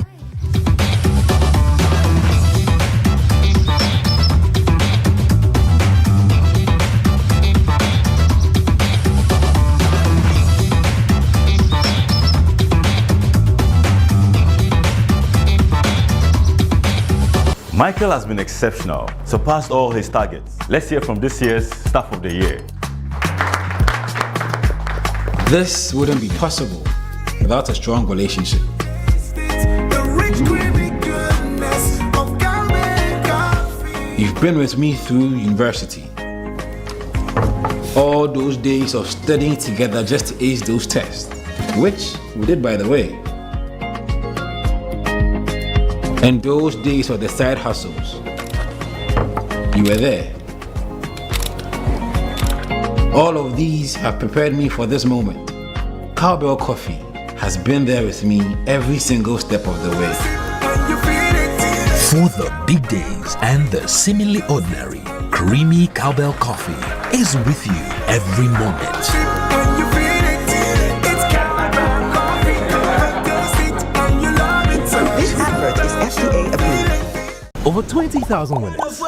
Michael has been exceptional, surpassed all his targets. Let's hear from this year's Staff of the Year.
This wouldn't be possible without a strong relationship. You've been with me through university. All those days of studying together just to ace those tests, which we did, by the way. And those days of the side hustles, you were there. All of these have prepared me for this moment. Cowbell Coffee has been there with me every single step of the way.
For the big days and the seemingly ordinary, creamy Cowbell Coffee is with you every moment. Over 20,000 winners.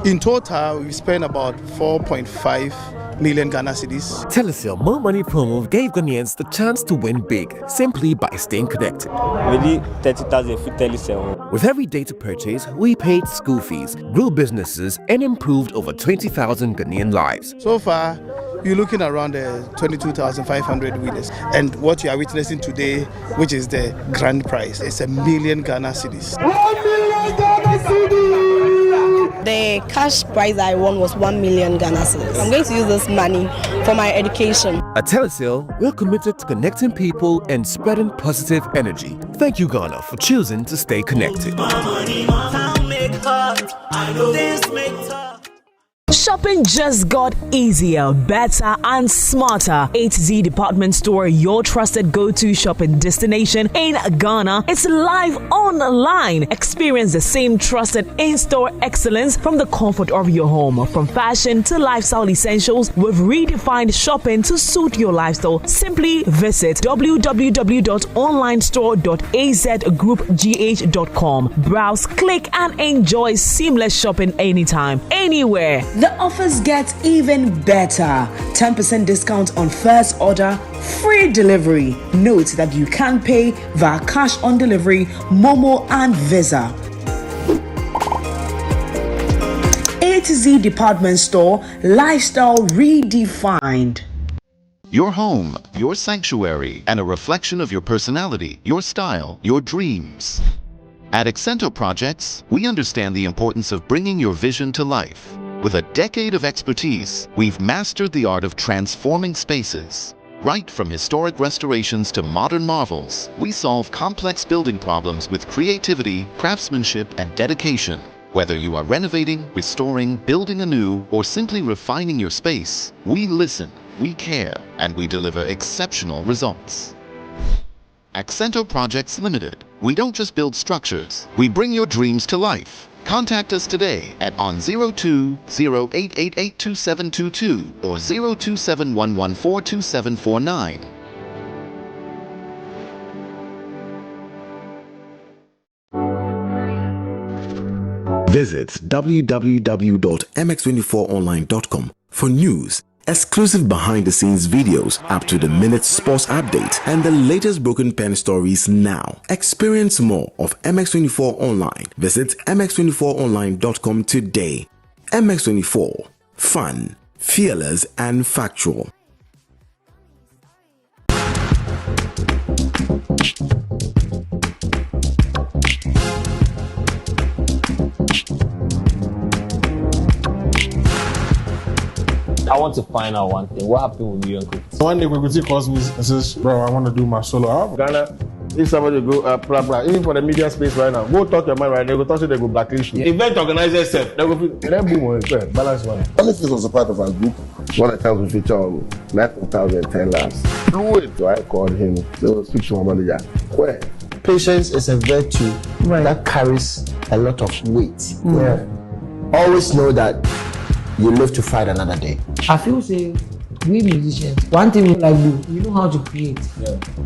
In total, we spent about 4.5 million Ghana cedis.
Telecel More Money promo gave Ghanaians the chance to win big simply by staying connected.
Really 30,000 for Telecel.
With every data purchase, we paid school fees, grew businesses, and improved over 20,000 Ghanaian lives.
So far, you're looking around 22,500 winners. And what you are witnessing today, which is the grand prize, is 1 million Ghana cedis.
1 million Ghana cedis! The cash prize I won was 1 million Ghana cedis. I'm going to use this money for my education.
At Telecel, we're committed to connecting people and spreading positive energy. Thank you, Ghana, for choosing to stay connected.
Shopping just got easier, better, and smarter. A-Z Department Store, your trusted go-to shopping destination in Ghana. It's live online. Experience the same trusted in-store excellence from the comfort of your home. From fashion to lifestyle essentials, we've redefined shopping to suit your lifestyle. Simply visit www.onlinestore.azgroupgh.com. Browse, click, and enjoy seamless shopping anytime, anywhere.
The offers get even better. 10% discount on first order, free delivery. Note that you can pay via cash on delivery, Momo, and Visa. A-Z Department Store, lifestyle redefined.
Your home, your sanctuary, and a reflection of your personality, your style, your dreams. At Accento Projects, we understand the importance of bringing your vision to life. With a decade of expertise, we've mastered the art of transforming spaces. Right from historic restorations to modern marvels, we solve complex building problems with creativity, craftsmanship, and dedication. Whether you are renovating, restoring, building anew, or simply refining your space, we listen, we care, and we deliver exceptional results. Accento Projects Limited. We don't just build structures, we bring your dreams to life. Contact us today at on 02-0888-2722 or 02711424749.
Visit www.mx24online.com for news, exclusive behind-the-scenes videos, up-to-the-minute sports updates, and the latest broken pen stories now. Experience more of MX24 Online. Visit mx24online.com today. MX24. Fun, fearless, and factual.
I want to find out one thing. What happened with you and Cookie?
One day Cookie calls me and says, bro, I want to do my solo album. Ghana, if somebody go blah blah, even for the media space right now, go talk your mind right now, they go talk you, they go blacklist you. Event organizers self, they go then boom on it, balance one.
Politics was a part of our group. One of the times we featured on 9,010 laughs. Blew it. So I called him. So speak to my manager. Where?
Patience is a virtue that carries a lot of weight. Yeah. Always know that you live to fight another day.
I feel say we musicians, one thing we like do, we know how to create.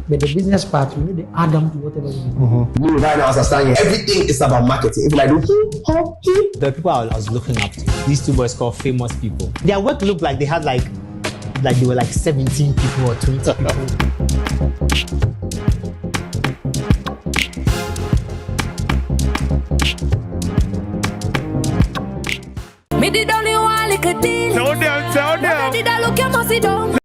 But the business part, we know the add on to whatever we do.
Me right now, as I stand here, everything is about marketing. If I do
the people I was looking up to, these two boys called famous people. Their work looked like they had like they were like 17 people or 20 people.
Me did only one little deal.
Tell them.
Did I look your mossy down?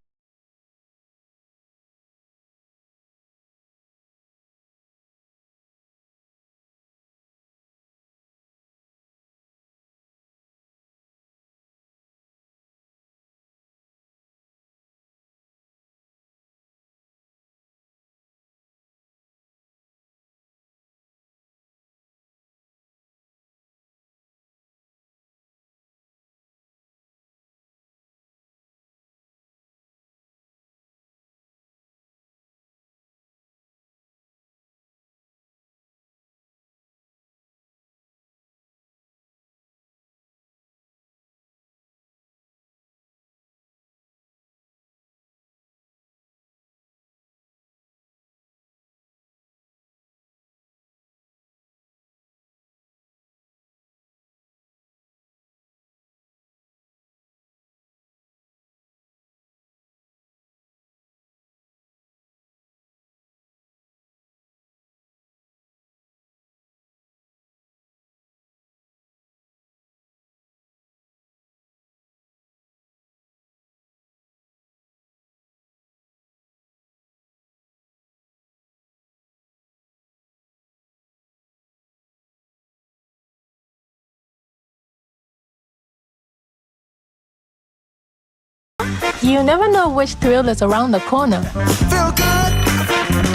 You never know which thrill is around the corner.
Feel good.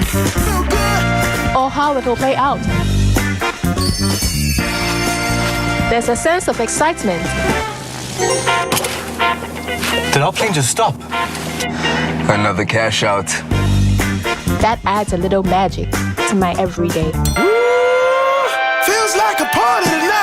Feel good.
Or how it will play out. There's a sense of excitement.
Did our plane just stop? Another cash out.
That adds a little magic to my everyday.
Feels like a party tonight.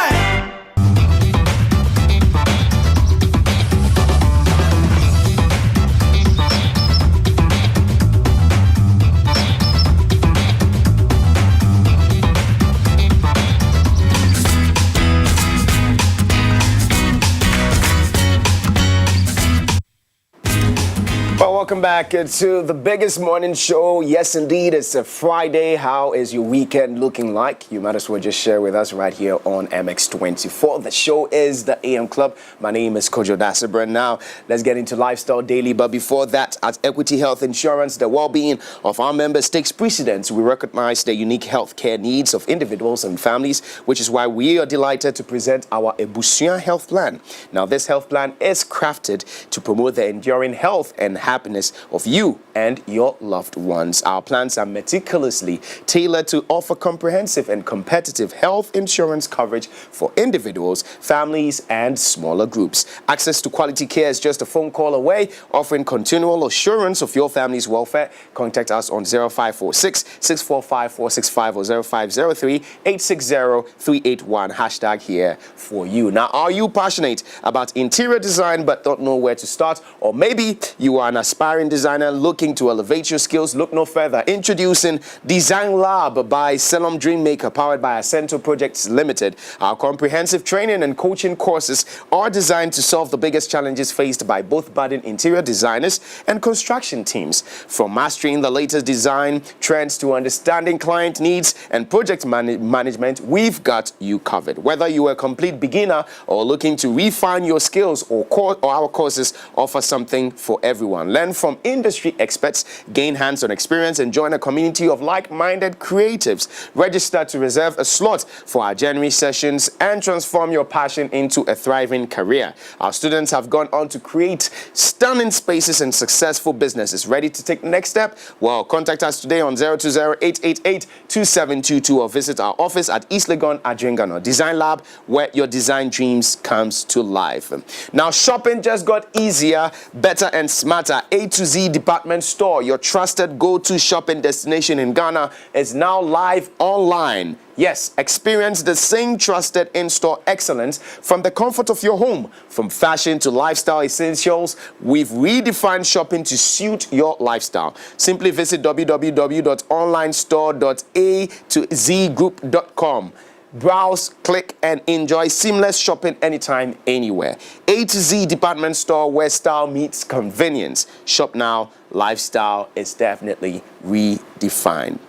Well, welcome back to the biggest morning show. Yes, indeed, it's a Friday. How is your weekend looking like? You might as well just share with us right here on MX24. The show is the AM Club. My name is Kojo Dasabra. Now, let's get into Lifestyle Daily. But before that, at Equity Health Insurance, the well-being of our members takes precedence. We recognize the unique healthcare needs of individuals and families, which is why we are delighted to present our Ebusua Health Plan. Now, this health plan is crafted to promote the enduring health and happiness of you and your loved ones. Our plans are meticulously tailored to offer comprehensive and competitive health insurance coverage for individuals, families, and smaller groups. Access to quality care is just a phone call away, offering continual assurance of your family's welfare. Contact us on 0546 645 465 or 0503 860 381. Hashtag here for you. Now, are you passionate about interior design but don't know where to start? Or maybe you are an aspiring designer looking to elevate your skills? Look no further. Introducing Design Lab by Salom Dreammaker, powered by Acento Projects Limited. Our comprehensive training and coaching courses are designed to solve the biggest challenges faced by both budding interior designers and construction teams. From mastering the latest design trends to understanding client needs and project management, we've got you covered. Whether you are a complete beginner or looking to refine your skills, or our courses offer something for everyone. Learn from industry experts, gain hands-on experience, and join a community of like-minded creatives. Register to reserve a slot for our January sessions and transform your passion into a thriving career. Our students have gone on to create stunning spaces and successful businesses. Ready to take the next step? Well, contact us today on 020-888-2722 or visit our office at East Legon, Adringano. Design Lab, where your design dreams comes to life. Now, shopping just got easier, better, and smarter. A to Z Department Store, your trusted go-to shopping destination in Ghana, is now live online. Yes, experience the same trusted in-store excellence from the comfort of your home. From fashion to lifestyle essentials, we've redefined shopping to suit your lifestyle. Simply visit www.onlinestore.a2zgroup.com. Browse, click, and enjoy seamless shopping anytime, anywhere. A to Z Department Store, where style meets convenience. Shop now. Lifestyle is definitely redefined.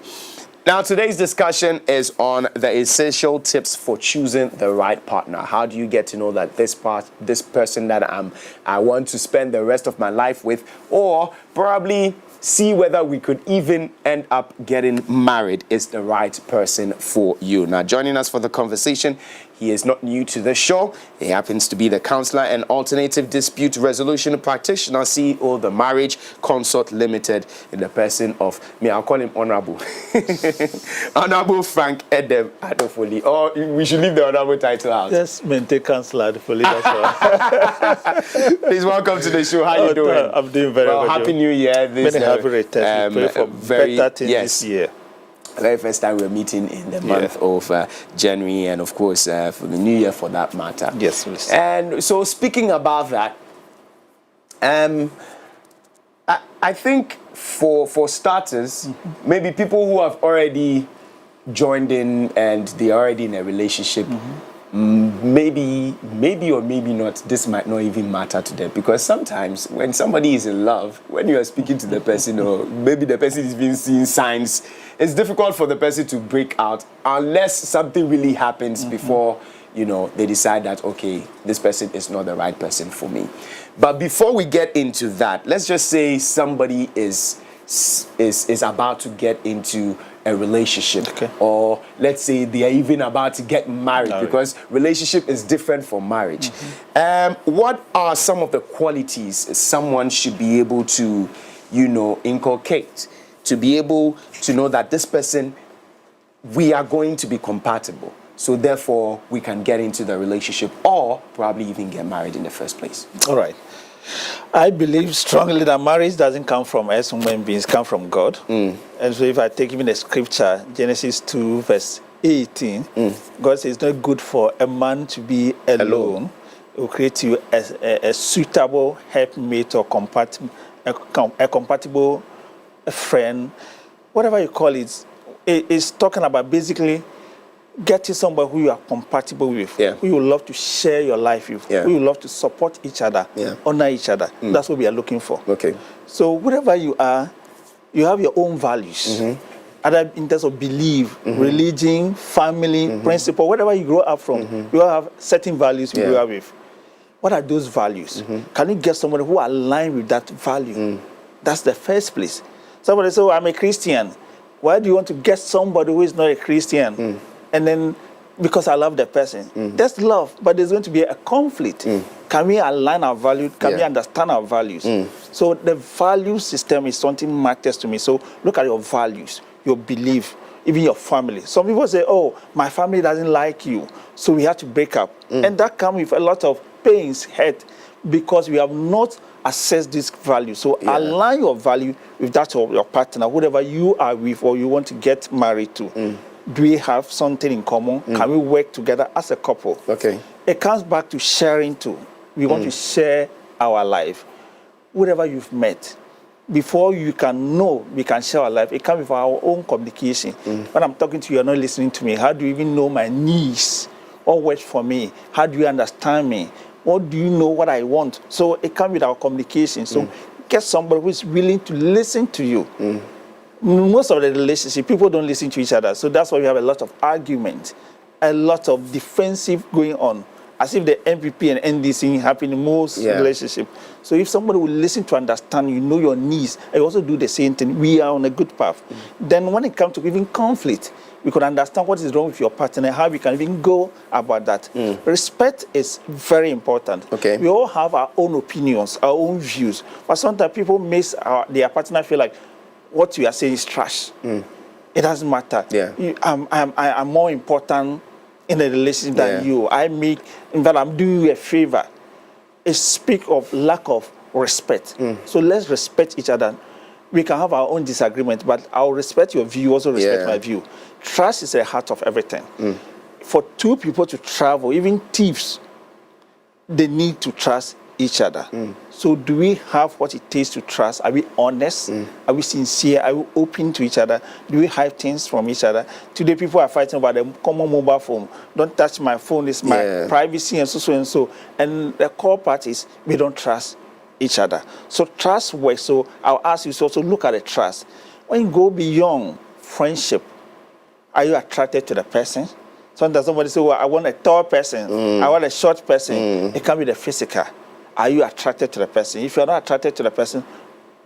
Now, today's discussion is on the essential tips for choosing the right partner. How do you get to know that this person that I want to spend the rest of my life with, or probably see whether we could even end up getting married, is the right person for you? Now, joining us for the conversation, he is not new to the show. He happens to be the counselor and alternative dispute resolution practitioner, CEO of the Marriage Consort Limited, in the person of, I'll call him Honorable. Honorable Frank Edem Adofoli. Or we should leave the Honorable title out.
Yes, maintain Counselor Adofoli, that's all.
Please welcome to the show. How you doing?
I'm doing very well.
Happy New Year.
Many happy returns. We pray for better things this year.
Very first time we're meeting in the month of January, and of course for the New Year for that matter.
Yes, please.
And so, speaking about that, I think for starters, maybe people who have already joined in and they're already in a relationship, maybe or maybe not, this might not even matter to them, because sometimes when somebody is in love, when you are speaking to the person, or maybe the person is being seeing signs, it's difficult for the person to break out unless something really happens before, you know, they decide that, okay, this person is not the right person for me. But before we get into that, let's just say somebody is about to get into a relationship, or let's say they are even about to get married, because relationship is different from marriage. What are some of the qualities someone should be able to, inculcate to be able to know that this person, we are going to be compatible, so therefore we can get into the relationship or probably even get married in the first place?
All right. I believe strongly that marriage doesn't come from us human beings, come from God. And so if I take even the scripture, Genesis 2 verse 18, God says it's not good for a man to be alone. It will create you as a suitable helpmate or a compatible friend, whatever you call it. It's talking about basically getting somebody who you are compatible with, who you love to share your life with, who you love to support each other, honor each other. That's what we are looking for. So wherever you are, you have your own values. Either in terms of belief, religion, family, principle, whatever you grow up from, you all have certain values you grow up with. What are those values? Can you get somebody who aligns with that value? That's the first place. Somebody says, I'm a Christian. Why do you want to get somebody who is not a Christian? And then, because I love the person. That's love, but there's going to be a conflict. Can we align our values? Can we understand our values? So the value system is something matters to me. So look at your values, your belief, even your family. Some people say, oh, my family doesn't like you, so we have to break up. And that comes with a lot of pains, hurt, because we have not assessed this value. So align your value with that of your partner, whoever you are with or you want to get married to. Do we have something in common? Can we work together as a couple? It comes back to sharing too. We want to share our life. Whatever you've met, before you can know we can share our life, it comes with our own communication. When I'm talking to you, you're not listening to me. How do you even know my needs? What works for me? How do you understand me? What do you know what I want? So it comes with our communication. So get somebody who is willing to listen to you. Most of the relationship, people don't listen to each other. So that's why we have a lot of argument, a lot of defensive going on, as if the MPP and NDC happen in most relationships. So if somebody will listen to understand, you know your needs, and you also do the same thing, we are on a good path. Then when it comes to even conflict, we could understand what is wrong with your partner and how we can even go about that. Respect is very important. We all have our own opinions, our own views, but sometimes people make their partner feel like what you are saying is trash. It doesn't matter. I'm more important in a relationship than you. In fact, I'm doing you a favor. It speaks of lack of respect. So let's respect each other. We can have our own disagreement, but I'll respect your view, also respect my view. Trust is the heart of everything. For two people to travel, even thieves, they need to trust each other. So do we have what it takes to trust? Are we honest? Are we sincere? Are we open to each other? Do we hide things from each other? Today people are fighting about the common mobile phone. Don't touch my phone, it's my privacy and so and so. And the core part is we don't trust each other. So trust works. So I'll ask you to also look at the trust. When you go beyond friendship, are you attracted to the person? Sometimes somebody say, well, I want a tall person. I want a short person. It can be the physical. Are you attracted to the person? If you're not attracted to the person,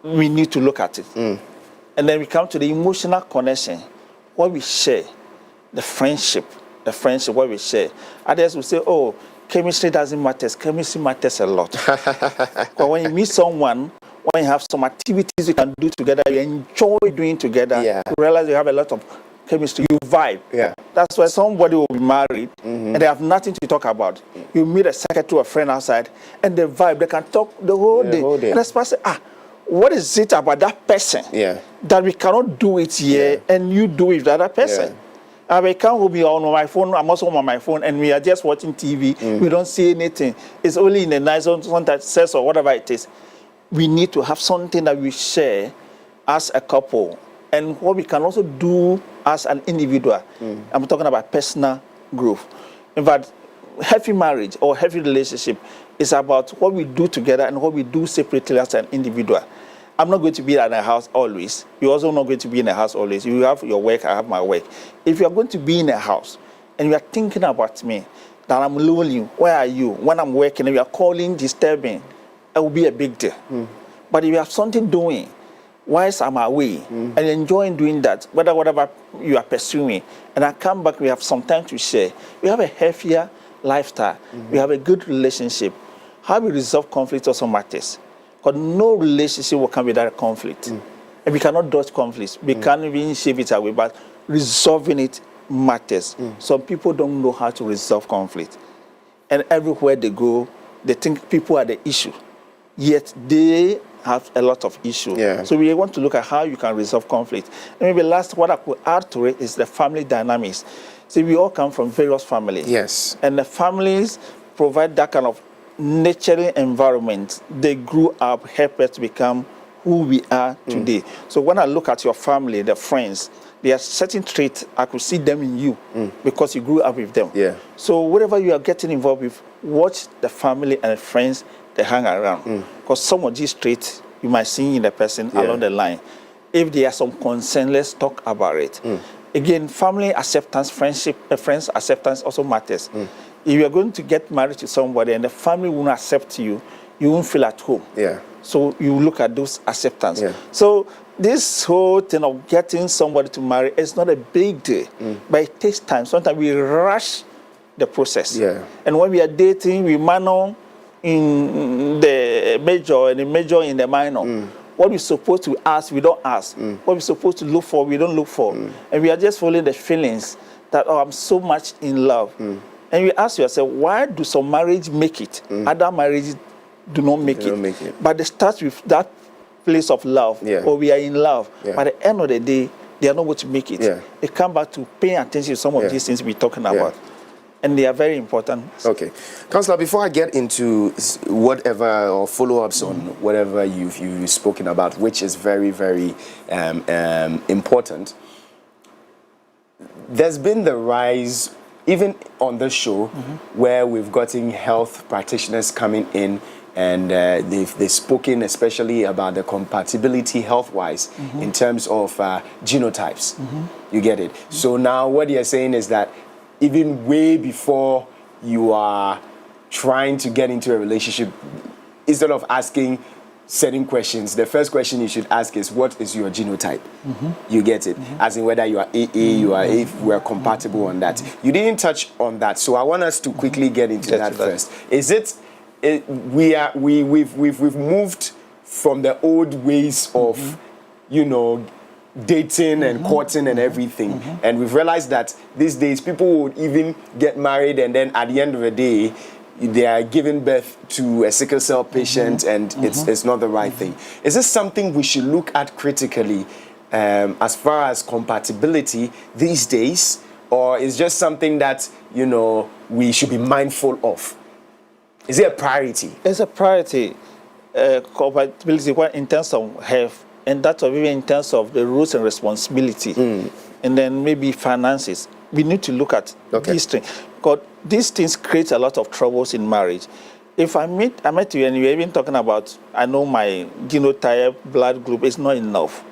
we need to look at it. And then we come to the emotional connection, what we share, the friendship, what we share. Others will say, oh, chemistry doesn't matter. Chemistry matters a lot. But when you meet someone, when you have some activities you can do together, you enjoy doing together, you realize you have a lot of chemistry, you vibe. That's why somebody will be married and they have nothing to talk about. You meet a secretary or a friend outside and they vibe, they can talk the whole day. And that's why I say, what is it about that person that we cannot do it here and you do it with the other person? I can't be on my phone, I'm also on my phone and we are just watching TV, we don't see anything. It's only in the night zone that says or whatever it is. We need to have something that we share as a couple. And what we can also do as an individual. I'm talking about personal growth. In fact, healthy marriage or healthy relationship is about what we do together and what we do separately as an individual. I'm not going to be in a house always. You're also not going to be in a house always. You have your work, I have my work. If you're going to be in a house and you are thinking about me, that I'm lonely, where are you? When I'm working and you are calling, disturbing, it will be a big deal. But if you have something doing, whilst I'm away and enjoying doing that, whatever you are pursuing, and I come back, we have some time to share. We have a healthier lifestyle. We have a good relationship. How we resolve conflict also matters. Because no relationship will come without a conflict. And we cannot dodge conflicts. We can't even shave it away, but resolving it matters. Some people don't know how to resolve conflict. And everywhere they go, they think people are the issue. Yet they have a lot of issues. So we want to look at how you can resolve conflict. And maybe last, what I could add to it is the family dynamics. See, we all come from various families.
Yes.
And the families provide that kind of nurturing environment. They grew up, help us to become who we are today. So when I look at your family, the friends, there are certain traits, I could see them in you because you grew up with them. So whatever you are getting involved with, watch the family and the friends they hang around. Because some of these traits you might see in the person along the line. If there are some concern, let's talk about it. Again, family acceptance, friendship, friends acceptance also matters. If you are going to get married to somebody and the family won't accept you, you won't feel at home. So you look at those acceptance. So this whole thing of getting somebody to marry is not a big deal, but it takes time. Sometimes we rush the process. And when we are dating, we minor in the major and the major in the minor. What we're supposed to ask, we don't ask. What we're supposed to look for, we don't look for. And we are just following the feelings that, oh, I'm so much in love. And you ask yourself, why do some marriages make it? Other marriages do not make it. But they start with that place of love, or we are in love. But at the end of the day, they are not going to make it. They come back to paying attention to some of these things we're talking about. And they are very important.
Okay. Councillor, before I get into whatever or follow-ups on whatever you've spoken about, which is very, very important, there's been the rise, even on this show, where we've gotten health practitioners coming in and they've spoken especially about the compatibility health-wise in terms of genotypes. You get it? So now what you're saying is that even way before you are trying to get into a relationship, instead of asking certain questions, the first question you should ask is, what is your genotype? You get it? As in whether you are AA, you are, if we're compatible on that. You didn't touch on that, so I want us to quickly get into that first. Is we've moved from the old ways of, you know, dating and courting and everything, and we've realized that these days people would even get married and then at the end of the day they are giving birth to a sickle cell patient and it's not the right thing. Is this something we should look at critically as far as compatibility these days, or is just something that, you know, we should be mindful of? Is it a priority?
It's a priority. Compatibility in terms of health, and that's even in terms of the roles and responsibility, and then maybe finances. We need to look at these things, because these things create a lot of troubles in marriage. If I met you and you're even talking about, I know my genotype, blood group is not enough.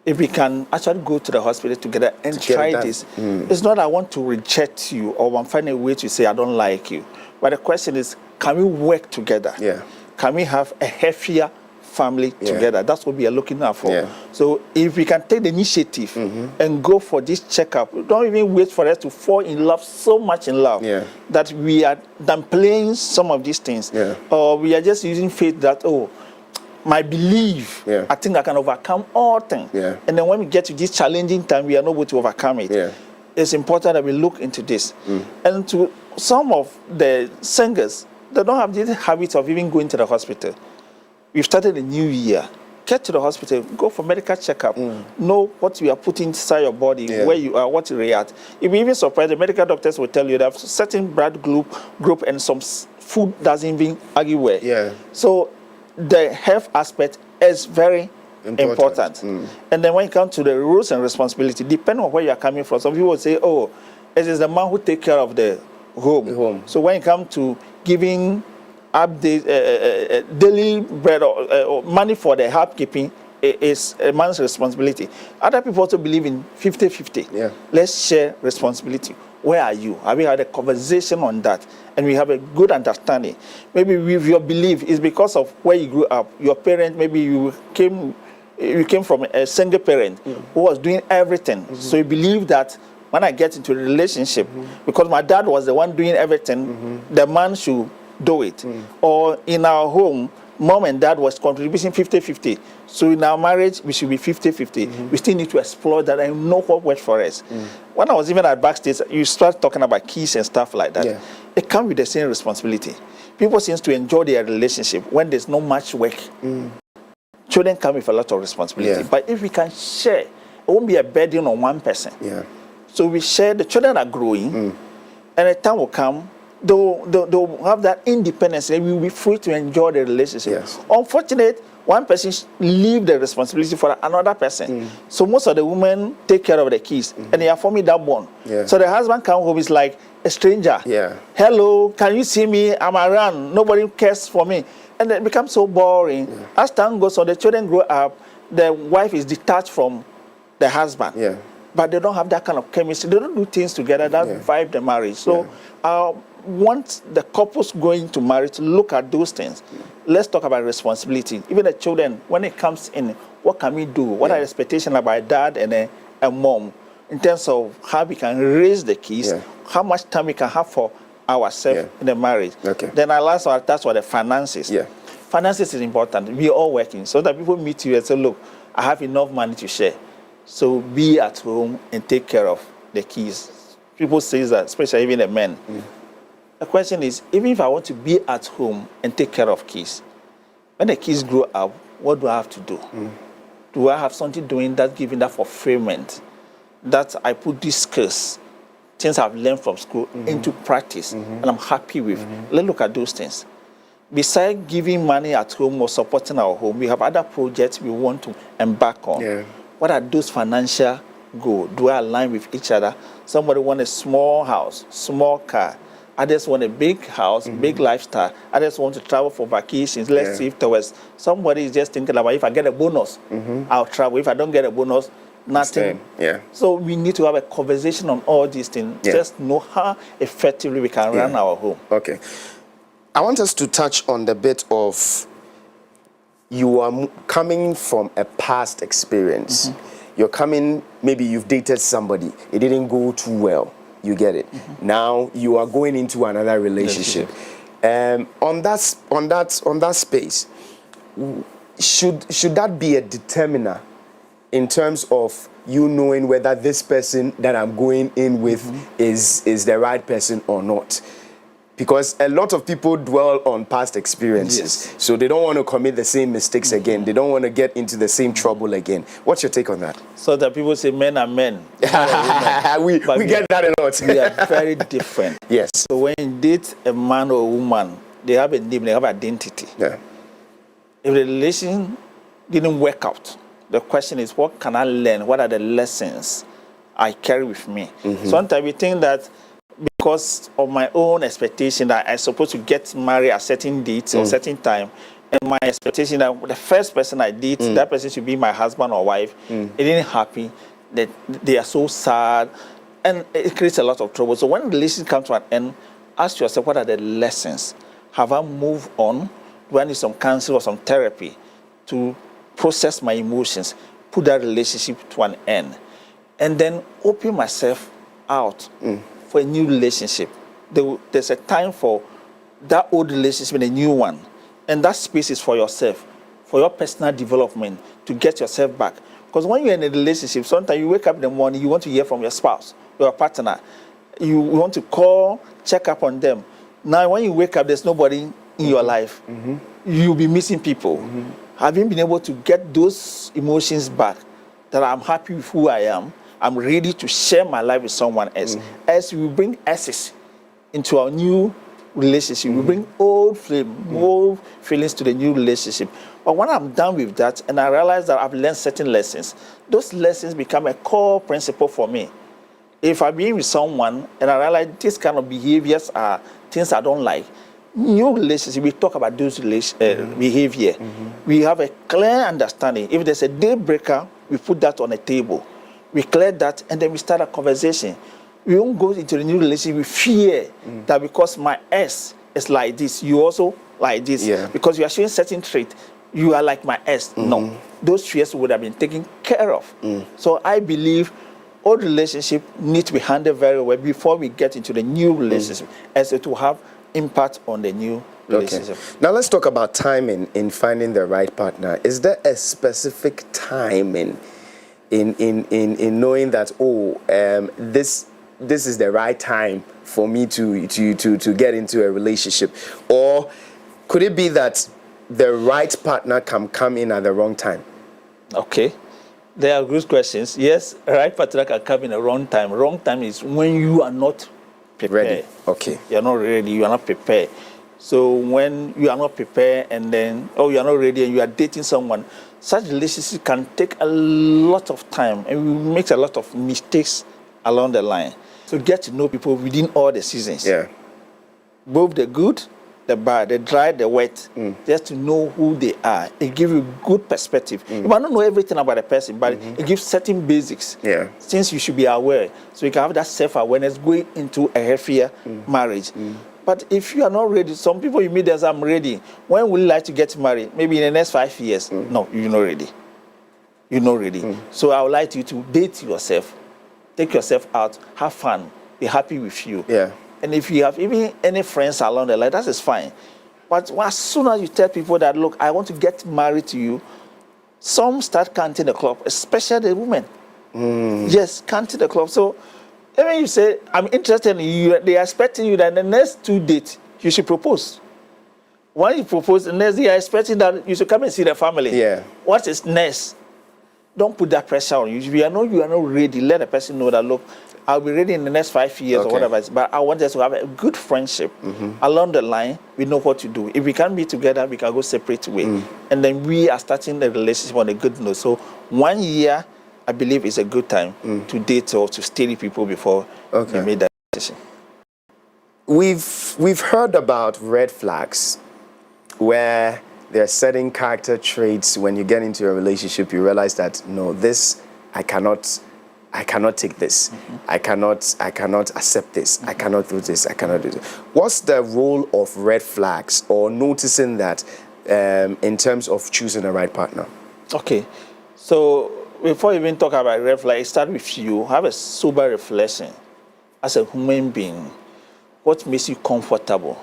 If we can actually go to the hospital together and try this, it's not I want to reject you or I'm finding a way to say I don't like you. But the question is, can we work together? Can we have a healthier family together? That's what we are looking out for. So if we can take the initiative and go for this checkup, don't even wait for us to fall in love, so much in love, that we are downplaying some of these things. Or we are just using faith that, oh, my belief, I think I can overcome all things. And then when we get to this challenging time, we are not able to overcome it. It's important that we look into this. And to some of the singers, they don't have this habit of even going to the hospital. We've started a new year. Get to the hospital, go for medical checkup, know what you are putting inside your body, where you are, what you react. You'll be even surprised, the medical doctors will tell you that certain blood group and some food doesn't even argue well. So the health aspect is very important. And then when it comes to the rules and responsibility, depending on where you are coming from, some people will say, oh, it is the man who takes care of the home. So when it comes to giving daily bread or money for the housekeeping, is a man's responsibility. Other people also believe in 50-50. Let's share responsibility. Where are you? Have we had a conversation on that? And we have a good understanding. Maybe with your belief is because of where you grew up. Your parents, maybe you came you came from a single parent who was doing everything. So you believe that when I get into a relationship, because my dad was the one doing everything, the man should do it. Or in our home, mom and dad was contributing 50-50. So in our marriage, we should be 50-50. We still need to explore that and know what works for us. When I was even at backstage, you start talking about keys and stuff like that. It comes with the same responsibility. People seem to enjoy their relationship when there's not much work. Children come with a lot of responsibility. But if we can share, it won't be a burden on one person. So we share, the children are growing, and a time will come, they'll have that independence, and we will be free to enjoy the relationship. Unfortunately, one person leave the responsibility for another person. So most of the women take care of the kids, and they are forming that bond. So the husband comes home, is like a stranger. Hello, can you see me? I'm around. Nobody cares for me. And it becomes so boring. As time goes on, the children grow up, the wife is detached from the husband. But they don't have that kind of chemistry. They don't do things together that vibe the marriage. So once the couples going to marriage, look at those things. Let's talk about responsibility. Even the children, when it comes in, what can we do? What are the expectations about dad and a mom in terms of how we can raise the kids, how much time we can have for ourselves in the marriage. Then I last one, that's what the finances. Finances is important. We are all working so that people meet you and say, look, I have enough money to share. So be at home and take care of the kids. People say that, especially even the men. The question is, even if I want to be at home and take care of kids, when the kids grow up, what do I have to do? Do I have something doing that, giving that fulfillment, that I put these skills, things I've learned from school, into practice, and I'm happy with? Let's look at those things. Besides giving money at home or supporting our home, we have other projects we want to embark on. What are those financial goals? Do I align with each other? Somebody want a small house, small car. Others want a big house, big lifestyle. Others want to travel for vacations. Let's see if towards somebody is just thinking about, if I get a bonus, I'll travel. If I don't get a bonus, nothing. So we need to have a conversation on all these things. Just know how effectively we can run our home.
Okay. I want us to touch on the bit of you are coming from a past experience. You're coming, maybe you've dated somebody, it didn't go too well. You get it. Now you are going into another relationship. On that space, should that be a determiner in terms of you knowing whether this person that I'm going in with is the right person or not? Because a lot of people dwell on past experiences, so they don't want to commit the same mistakes again. They don't want to get into the same trouble again. What's your take on that?
So that people say men are men.
we get that a lot.
We are very different.
Yes.
So when you date a man or a woman, they have a name, they have identity. If the relation didn't work out, the question is, what can I learn? What are the lessons I carry with me? Sometimes we think that because of my own expectation that I'm supposed to get married at certain dates or certain time, and my expectation that the first person I date, that person should be my husband or wife, it didn't happen, that they are so sad, and it creates a lot of trouble. So when the relationship comes to an end, ask yourself, what are the lessons? Have I moved on? Do I need some counseling or some therapy to process my emotions, put that relationship to an end, and then open myself out for a new relationship? There's a time for that old relationship and a new one. And that space is for yourself, for your personal development, to get yourself back. Because when you're in a relationship, sometimes you wake up in the morning, you want to hear from your spouse, your partner. You want to call, check up on them. Now, when you wake up, there's nobody in your life. You'll be missing people. Having been able to get those emotions back, that I'm happy with who I am, I'm ready to share my life with someone else. As we bring S's into our new relationship, we bring old feelings to the new relationship. But when I'm done with that and I realize that I've learned certain lessons, those lessons become a core principle for me. If I'm being with someone and I realize these kind of behaviors are things I don't like, new relationship, we talk about those behavior. We have a clear understanding. If there's a deal breaker, we put that on a table. We clear that, and then we start a conversation. We won't go into the new relationship with fear that because my ex is like this, you also like this. Because you are showing certain traits. you are like my ex. No, those fears would have been taken care of. So I believe all relationships need to be handled very well before we get into the new relationship, as it will have impact on the new relationship.
Okay. Now let's talk about timing in finding the right partner. Is there a specific timing in knowing that this is the right time for me to get into a relationship, or could it be that the right partner can come in at the wrong time?
Okay, they are good questions. Yes, right partner can come in the wrong time. Wrong time is when you are not prepared.
Ready. Okay.
You are not ready. You are not prepared. So when you are not prepared and then you are not ready and you are dating someone, such relationship can take a lot of time and we make a lot of mistakes along the line. So get to know people within all the seasons.
Yeah.
Both the good, the bad, the dry, the wet, just to know who they are. It gives you good perspective. You might not know everything about a person, but it gives certain basics.
Yeah.
Things you should be aware. So you can have that self-awareness going into a healthier marriage. But if you are not ready, some people you meet as I'm ready. When would you like to get married? Maybe in the next 5 years. No, you're not ready. You're not ready. So I would like you to date yourself. Take yourself out, have fun, be happy with you.
Yeah.
And if you have even any friends along the line, that is fine. But as soon as you tell people that, look, I want to get married to you, some start counting the club, especially the women. Yes, counting the club. So when you say, I'm interested in you, they are expecting you that in the next 2 dates, you should propose. When you propose, the next they are expecting that you should come and see the family.
Yeah.
What is next? Don't put that pressure on you. If you are not ready, let the person know that, look, I'll be ready in the next 5 years or whatever. But I want us to have a good friendship. Along the line, we know what to do. If we can't be together, we can go separate ways. And then we are starting the relationship on a good note. So 1 year, I believe, is a good time to date or to study people before you make that decision.
We've heard about red flags where there are certain character traits. When you get into a relationship, you realize that, no, this, I cannot take this. I cannot accept this. I cannot do this. I cannot do this. What's the role of red flags or noticing that in terms of choosing the right partner?
Okay. So before you even talk about red flags, start with you. Have a sober reflection as a human being. What makes you comfortable?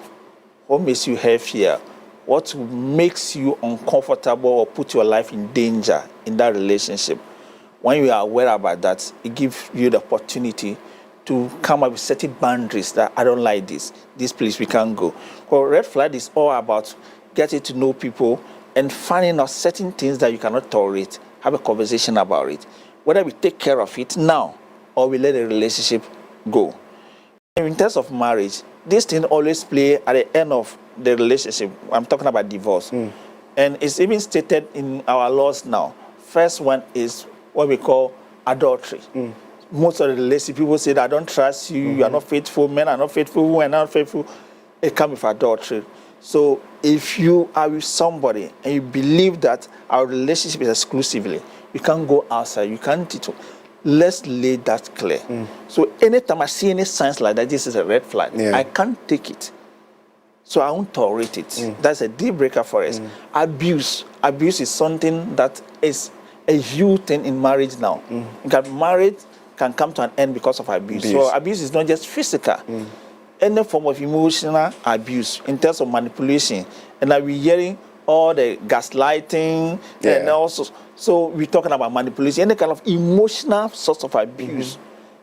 What makes you healthier? What makes you uncomfortable or put your life in danger in that relationship? When you are aware about that, it gives you the opportunity to come up with certain boundaries that I don't like this place we can't go. Well, red flag is all about getting to know people and finding out certain things that you cannot tolerate, have a conversation about it. Whether we take care of it now or we let the relationship go. In terms of marriage, this thing always play at the end of the relationship. I'm talking about divorce. And it's even stated in our laws now. First one is what we call adultery. Most of the relationship people say that I don't trust you, you are not faithful, men are not faithful, women are not faithful. It comes with adultery. So if you are with somebody and you believe that our relationship is exclusively, you can't go outside, you can't do. Let's lay that clear. So anytime I see any signs like that, this is a red flag. I can't take it. So I won't tolerate it. That's a deal breaker for us. Abuse is something that is a huge thing in marriage now. Marriage can come to an end because of abuse. So abuse is not just physical. Any form of emotional abuse in terms of manipulation. And we're hearing all the gaslighting and also, so we're talking about manipulation, any kind of emotional source of abuse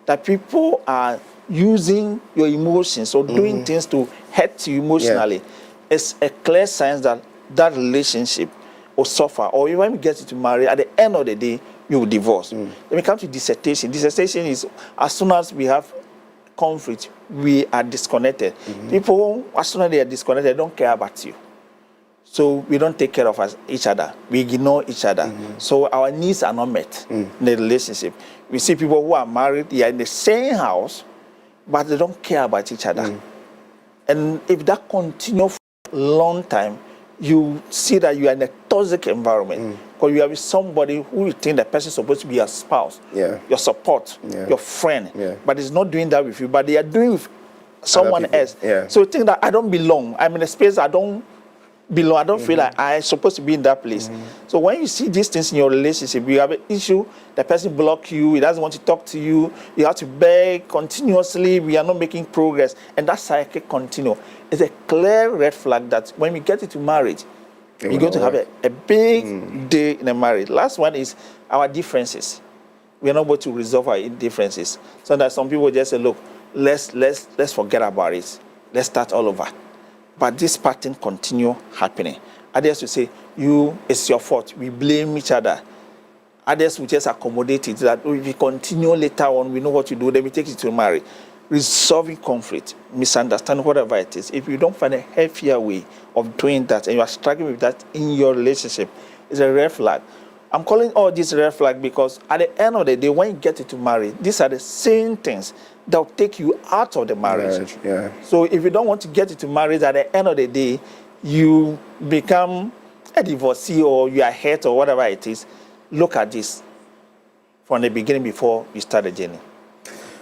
that people are using your emotions or doing things to hurt you emotionally. It's a clear sign that that relationship will suffer, or even get into marriage, at the end of the day, you will divorce. When it comes to dissertation, dissertation is as soon as we have conflict, we are disconnected. People, as soon as they are disconnected, they don't care about you. So we don't take care of each other. We ignore each other. So our needs are not met in the relationship. We see people who are married, they are in the same house, but they don't care about each other. And if that continues for a long time, you see that you are in a toxic environment. Because you are with somebody who you think the person is supposed to be your spouse, your support, your friend, but it's not doing that with you, but they are doing with someone else. So you think that I don't belong. I'm in a space I don't below. I don't feel like I'm supposed to be in that place. So when you see these things in your relationship, you have an issue, the person block you, he doesn't want to talk to you, you have to beg continuously, we are not making progress, and that cycle continue. It's a clear red flag that when we get into marriage, you're going to have a big day in a marriage. Last one is our differences. We are not able to resolve our differences. So that some people just say, look, let's forget about it. Let's start all over. But this pattern continue happening. Others will say, it's your fault. We blame each other. Others will just accommodate it. That if we continue later on, we know what to do, then we take it to marriage. Resolving conflict, misunderstanding, whatever it is. If you don't find a healthier way of doing that and you are struggling with that in your relationship, it's a red flag. I'm calling all this red flag because at the end of the day, when you get into marriage, these are the same things that will take you out of the marriage. So if you don't want to get into marriage, at the end of the day, you become a divorcee or you are hurt or whatever it is. Look at this from the beginning before you start the journey.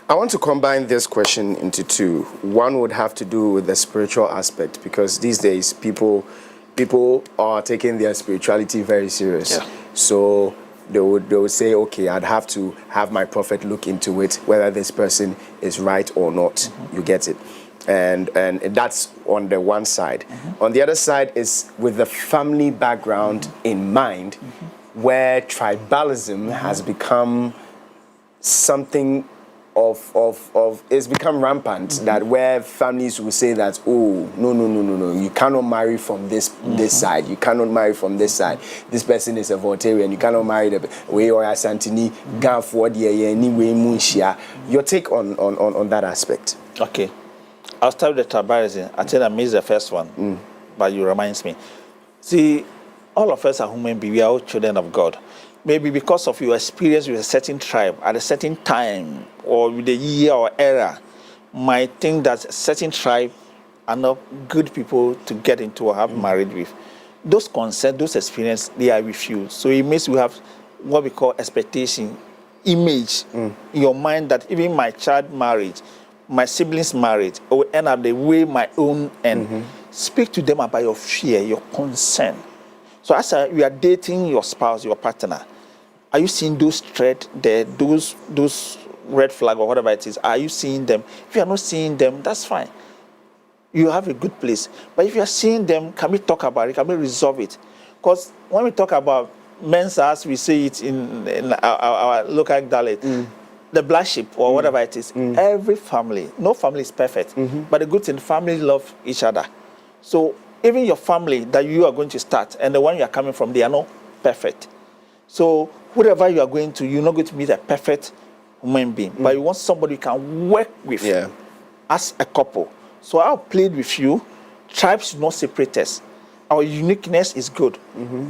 I want to combine this question into two. One would have to do with the spiritual aspect, because these days people are taking their spirituality very serious. So they would say, okay, I'd have to have my prophet look into it, whether this person is right or not. You get it. And that's on the one side. On the other side is with the family background in mind, where tribalism has become something it's become rampant, that where families will say that, oh, no, you cannot marry from this side, you cannot marry from this side, this person is a Voltarian, you cannot marry the way or a Santini, your take on that aspect.
Okay, I'll start with the tribalism. I think I missed the first one, but you reminds me. See, all of us are human beings, we are all children of God. Maybe because of your experience with a certain tribe at a certain time or with a year or era, might think that a certain tribe are not good people to get into or have married with. Those concepts, those experiences, they are with you. So it means we have what we call expectation, image in your mind that even my child marriage, my siblings marriage, will end up the way my own end. Speak to them about your fear, your concern. So as you are dating your spouse, your partner, are you seeing those threads there, those red flag or whatever it is? Are you seeing them? If you are not seeing them, that's fine. You have a good place. But if you are seeing them, can we talk about it? Can we resolve it? Because when we talk about men's as we say it in our local dialect, the black sheep or whatever it is, every family, no family is perfect, but the good thing, families love each other. So even your family that you are going to start and the one you are coming from, they are not perfect. So whatever you are going to, you're not going to meet a perfect human being, but you want somebody you can work with as a couple. So I'll plead with you, tribes should not separate us. Our uniqueness is good,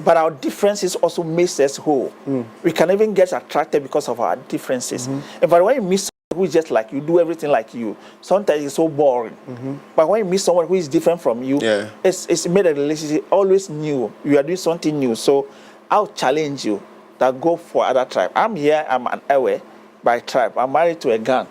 but our differences also makes us whole. We can even get attracted because of our differences. And but when you meet someone who is just like you, do everything like you, sometimes it's so boring. But when you meet someone who is different from you, it's made a relationship always new. You are doing something new. So I'll challenge you that go for other tribe. I'm here, I'm an Ewe by tribe. I'm married to a Gan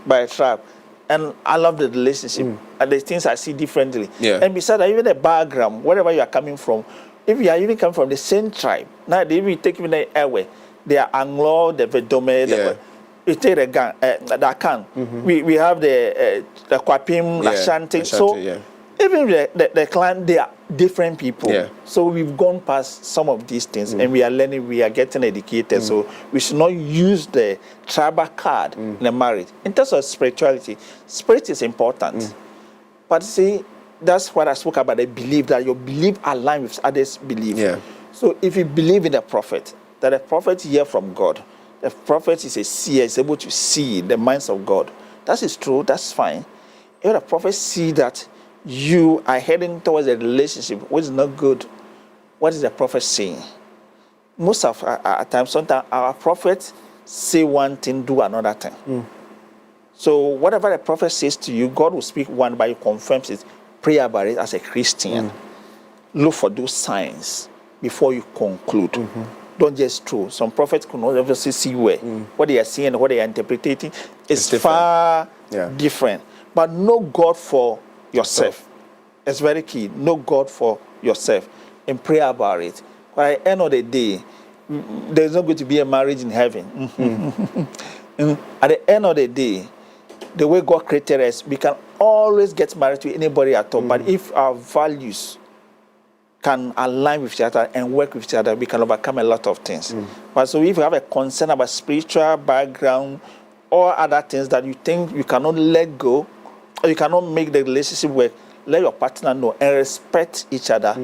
by a tribe. And I love the relationship and the things I see differently. And besides that, even the background, wherever you are coming from, if you are even coming from the same tribe, now they even take even the Ewe, they are Anglo, the Vedome, we take the Gan, the Akan. We have the Kwapim, the Ashanti. So even the clan, they are different people. So we've gone past some of these things and we are learning, we are getting educated. So we should not use the tribal card in a marriage. In terms of spirituality, spirit is important. But see, that's what I spoke about, the belief, that your belief aligns with others' belief. So if you believe in the prophet, that the prophet hears from God, the prophet is a seer, is able to see the minds of God. That is true, that's fine. If the prophet see that you are heading towards a relationship which is not good, what is the prophet saying? Most of our times, sometimes our prophets say one thing, do another thing. So whatever the prophet says to you, God will speak one, but you confirm it. Pray about it as a Christian. Look for those signs before you conclude. Don't just throw. Some prophets could not obviously see where what they are seeing and what they are interpreting is far different. But know God for yourself. It's very key. Know God for yourself and pray about it. But at the end of the day, there's not going to be a marriage in heaven. At the end of the day, the way God created us, we can always get married to anybody at all. But if our values can align with each other and work with each other, we can overcome a lot of things. But so if you have a concern about spiritual background or other things that you think you cannot let go, or you cannot make the relationship work, let your partner know and respect each other.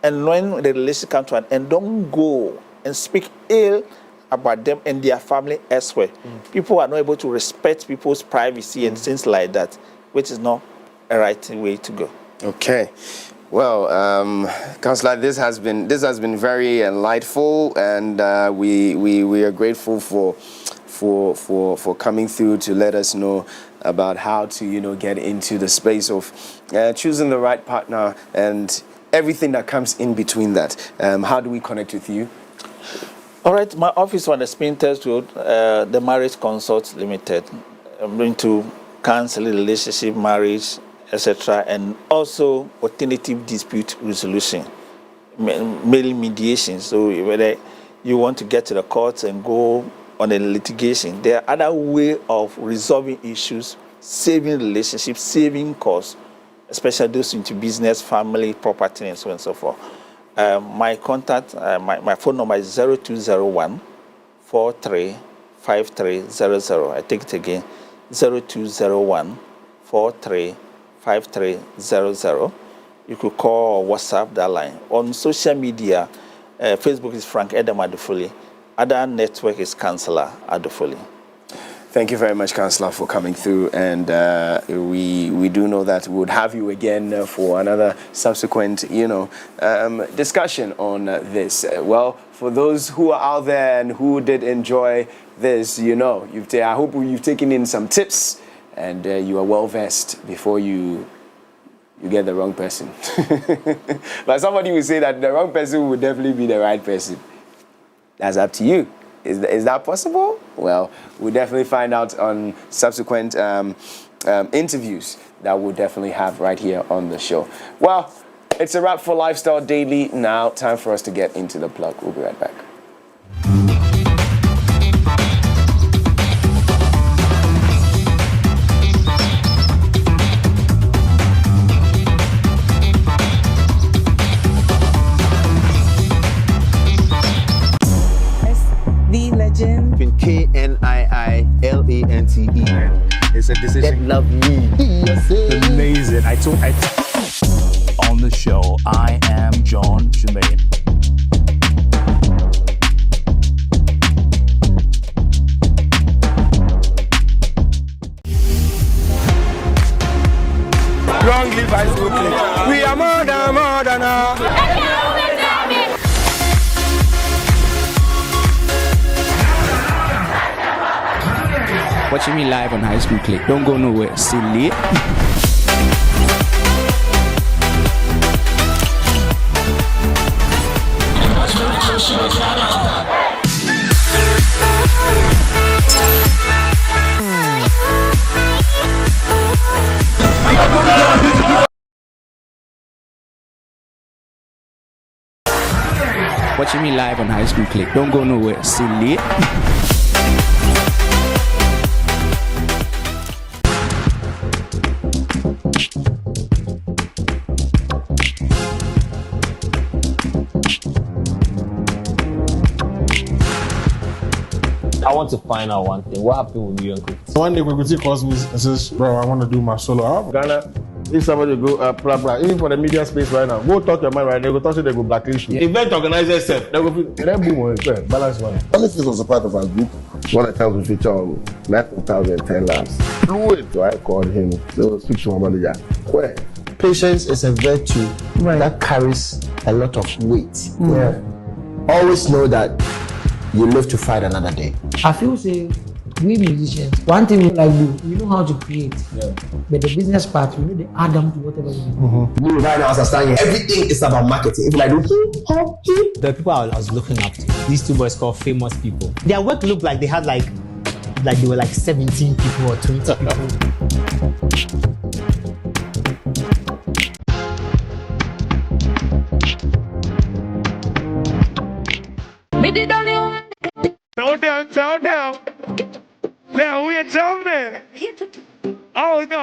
And when the relationship comes to an end, don't go and speak ill about them and their family elsewhere. People are not able to respect people's privacy and things like that, which is not a right way to go.
Okay. Well, Councillor, this has been very enlightful, and we are grateful for coming through to let us know about how to get into the space of choosing the right partner and everything that comes in between that. How do we connect with you?
All right, my office on the Spinters Road, the Marriage Consult Limited. I'm going to counsel relationship, marriage, etc., and also alternative dispute resolution, mainly mediation. So whether you want to get to the courts and go on a litigation, there are other ways of resolving issues, saving relationships, saving costs, especially those into business, family, property, and so on and so forth. My contact, my phone number is 0201 435300. I take it again, 0201 435300. You could call or WhatsApp that line. On social media, Facebook is Frank Edem Adofoli. Other network is Angela Adofoli.
Thank you very much, Councillor, for coming through, and we do know that we would have you again for another subsequent, discussion on this. Well, for those who are out there and who did enjoy this, I hope you've taken in some tips, and you are well versed before you get the wrong person. But somebody will say that the wrong person would definitely be the right person. That's up to you. Is that possible? Well, we'll definitely find out on subsequent interviews that we'll definitely have right here on the show. Well, it's a wrap for Lifestyle Daily. Now, time for us to get into the plug. We'll be right back.
KNIILANTE. It's a decision. That love me.
Amazing. On the show, I am John Jermaine.
Long live high school play. We are more than
Watching me live on High School Click. Don't go nowhere. See late. Watching me live on High School Click. Don't go nowhere. See late.
I want to find out one thing. What happened with you and Cookie?
One day Cookie calls me and says, bro, I want to do my solo album. Ghana, if somebody go blah blah, even for the media space right now, go talk your mind right now, they go talk you, they go blacklist you. Event organizers self, they go boom, balance one.
Only this was a part of our group. One of the times we feature on 9,010 laughs. Flew it, so I called him. So speak to my manager. Where?
Patience is a virtue that carries a lot of weight.
Yeah.
Always know that you live to fight another day.
I feel say we musicians, one thing we like do, we know how to create. Yeah. But the business part, we know the add them to whatever we do.
Me right now, as I stand here, everything is about marketing. If I do
the people I was looking up to, these two boys called famous people. Their work looked like they had like they were like 17 people or 20 people.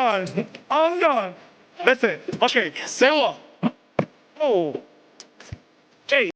done. Listen, okay, say what? Oh. Hey.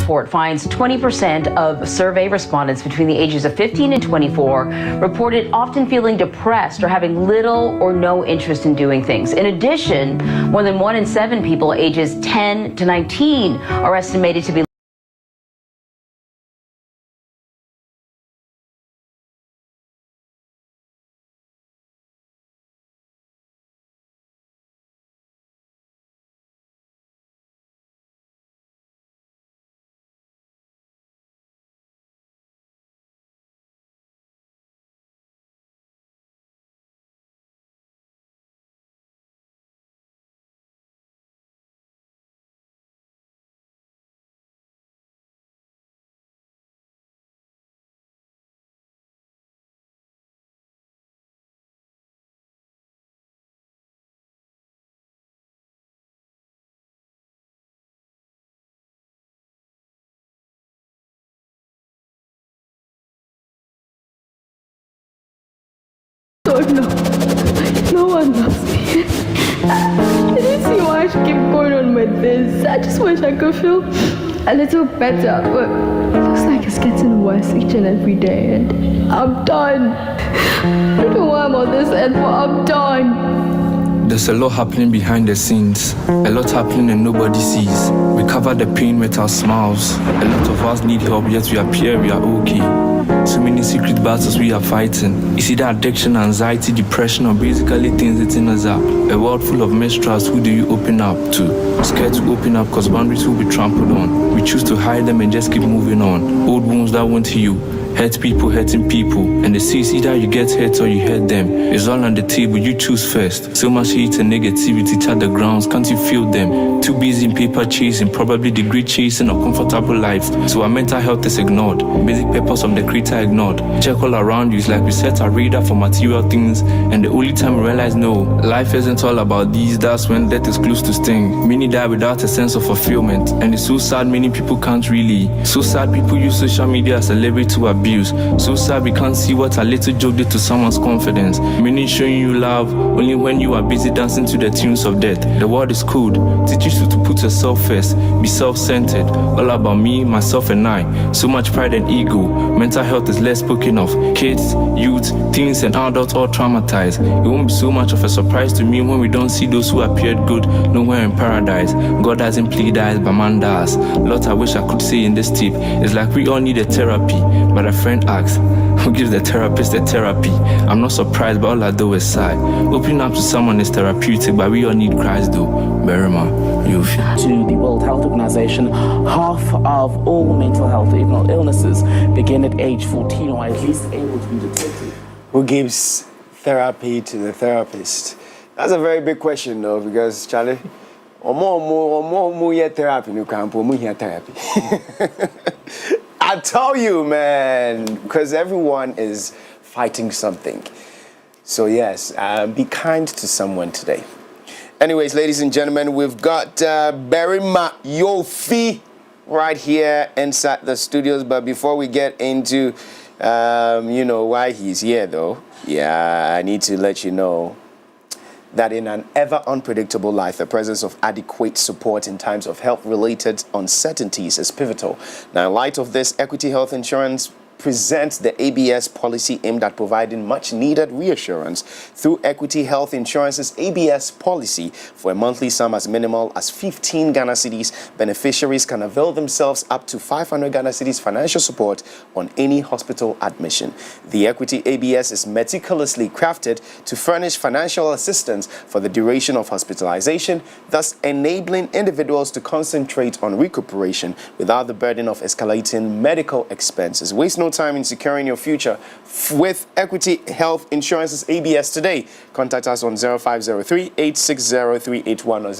Report finds 20% of survey respondents between the ages of 15 and 24 reported often feeling depressed or having little or no interest in doing things. In addition, more than 1 in 7 people ages 10 to 19 are estimated to be
don't know. No one loves me. I didn't see why I should keep going on with this. I just wish I could feel a little better, but it looks like it's getting worse each and every day, and I'm done. I don't know why I'm on this earth, but I'm done.
There's a lot happening behind the scenes, a lot happening and nobody sees. We cover the pain with our smiles. A lot of us need help, yet we appear we are okay. So many secret battles we are fighting. Is it addiction, anxiety, depression, or basically things eating us up? A world full of mistrust, who do you open up to? Scared to open up cause boundaries will be trampled on. We choose to hide them and just keep moving on. Old wounds that won't heal. Hurt people hurting people, and they see it's either you get hurt or you hurt them. It's all on the table, you choose first. So much hate and negativity touch the grounds, can't you feel them? Too busy in paper chasing, probably degree chasing or comfortable lives. So our mental health is ignored, basic purpose of the creator ignored. Check all around you, it's like we set a radar for material things, and the only time we realize no, life isn't all about these, that's when death is close to sting. Many die without a sense of fulfillment, and it's so sad many people can't really. So sad people use social media as a lever to abuse. So sad we can't see what a little joke did to someone's confidence. Meaning showing you love only when you are busy dancing to the tunes of death. The world is cold, teaches you to put yourself first, be self-centered, all about me, myself and I. So much pride and ego, mental health is less spoken of. Kids, youth, teens and adults all traumatized. It won't be so much of a surprise to me when we don't see those who appeared good nowhere in paradise. God hasn't played eyes, but man does. Lot I wish I could say in this tip. It's like we all need a therapy, but a friend asks, who gives the therapist the therapy? I'm not surprised, but all I do is sigh. Opening up to someone is therapeutic, but we all need Christ though. Barima Yoofi.
To the World Health Organization, half of all mental health illnesses begin at age 14 or at least able to be detected.
Who gives therapy to the therapist? That's a very big question though, because Charlie, therapy. I tell you, man, because everyone is fighting something. So yes, be kind to someone today. Anyways, ladies and gentlemen, we've got Barima Yoofi right here inside the studios. But before we get into, why he's here, though, I need to let you know that in an ever unpredictable life, the presence of adequate support in times of health-related uncertainties is pivotal. Now, in light of this, Equity Health Insurance presents the ABS policy aimed at providing much-needed reassurance through Equity Health Insurance's ABS policy. For a monthly sum as minimal as 15 Ghana cedis, beneficiaries can avail themselves up to 500 Ghana cedis financial support on any hospital admission. The Equity ABS is meticulously crafted to furnish financial assistance for the duration of hospitalization, thus enabling individuals to concentrate on recuperation without the burden of escalating medical expenses. Waste no time in securing your future with Equity Health Insurance's ABS today. Contact us on 0503-860-381 or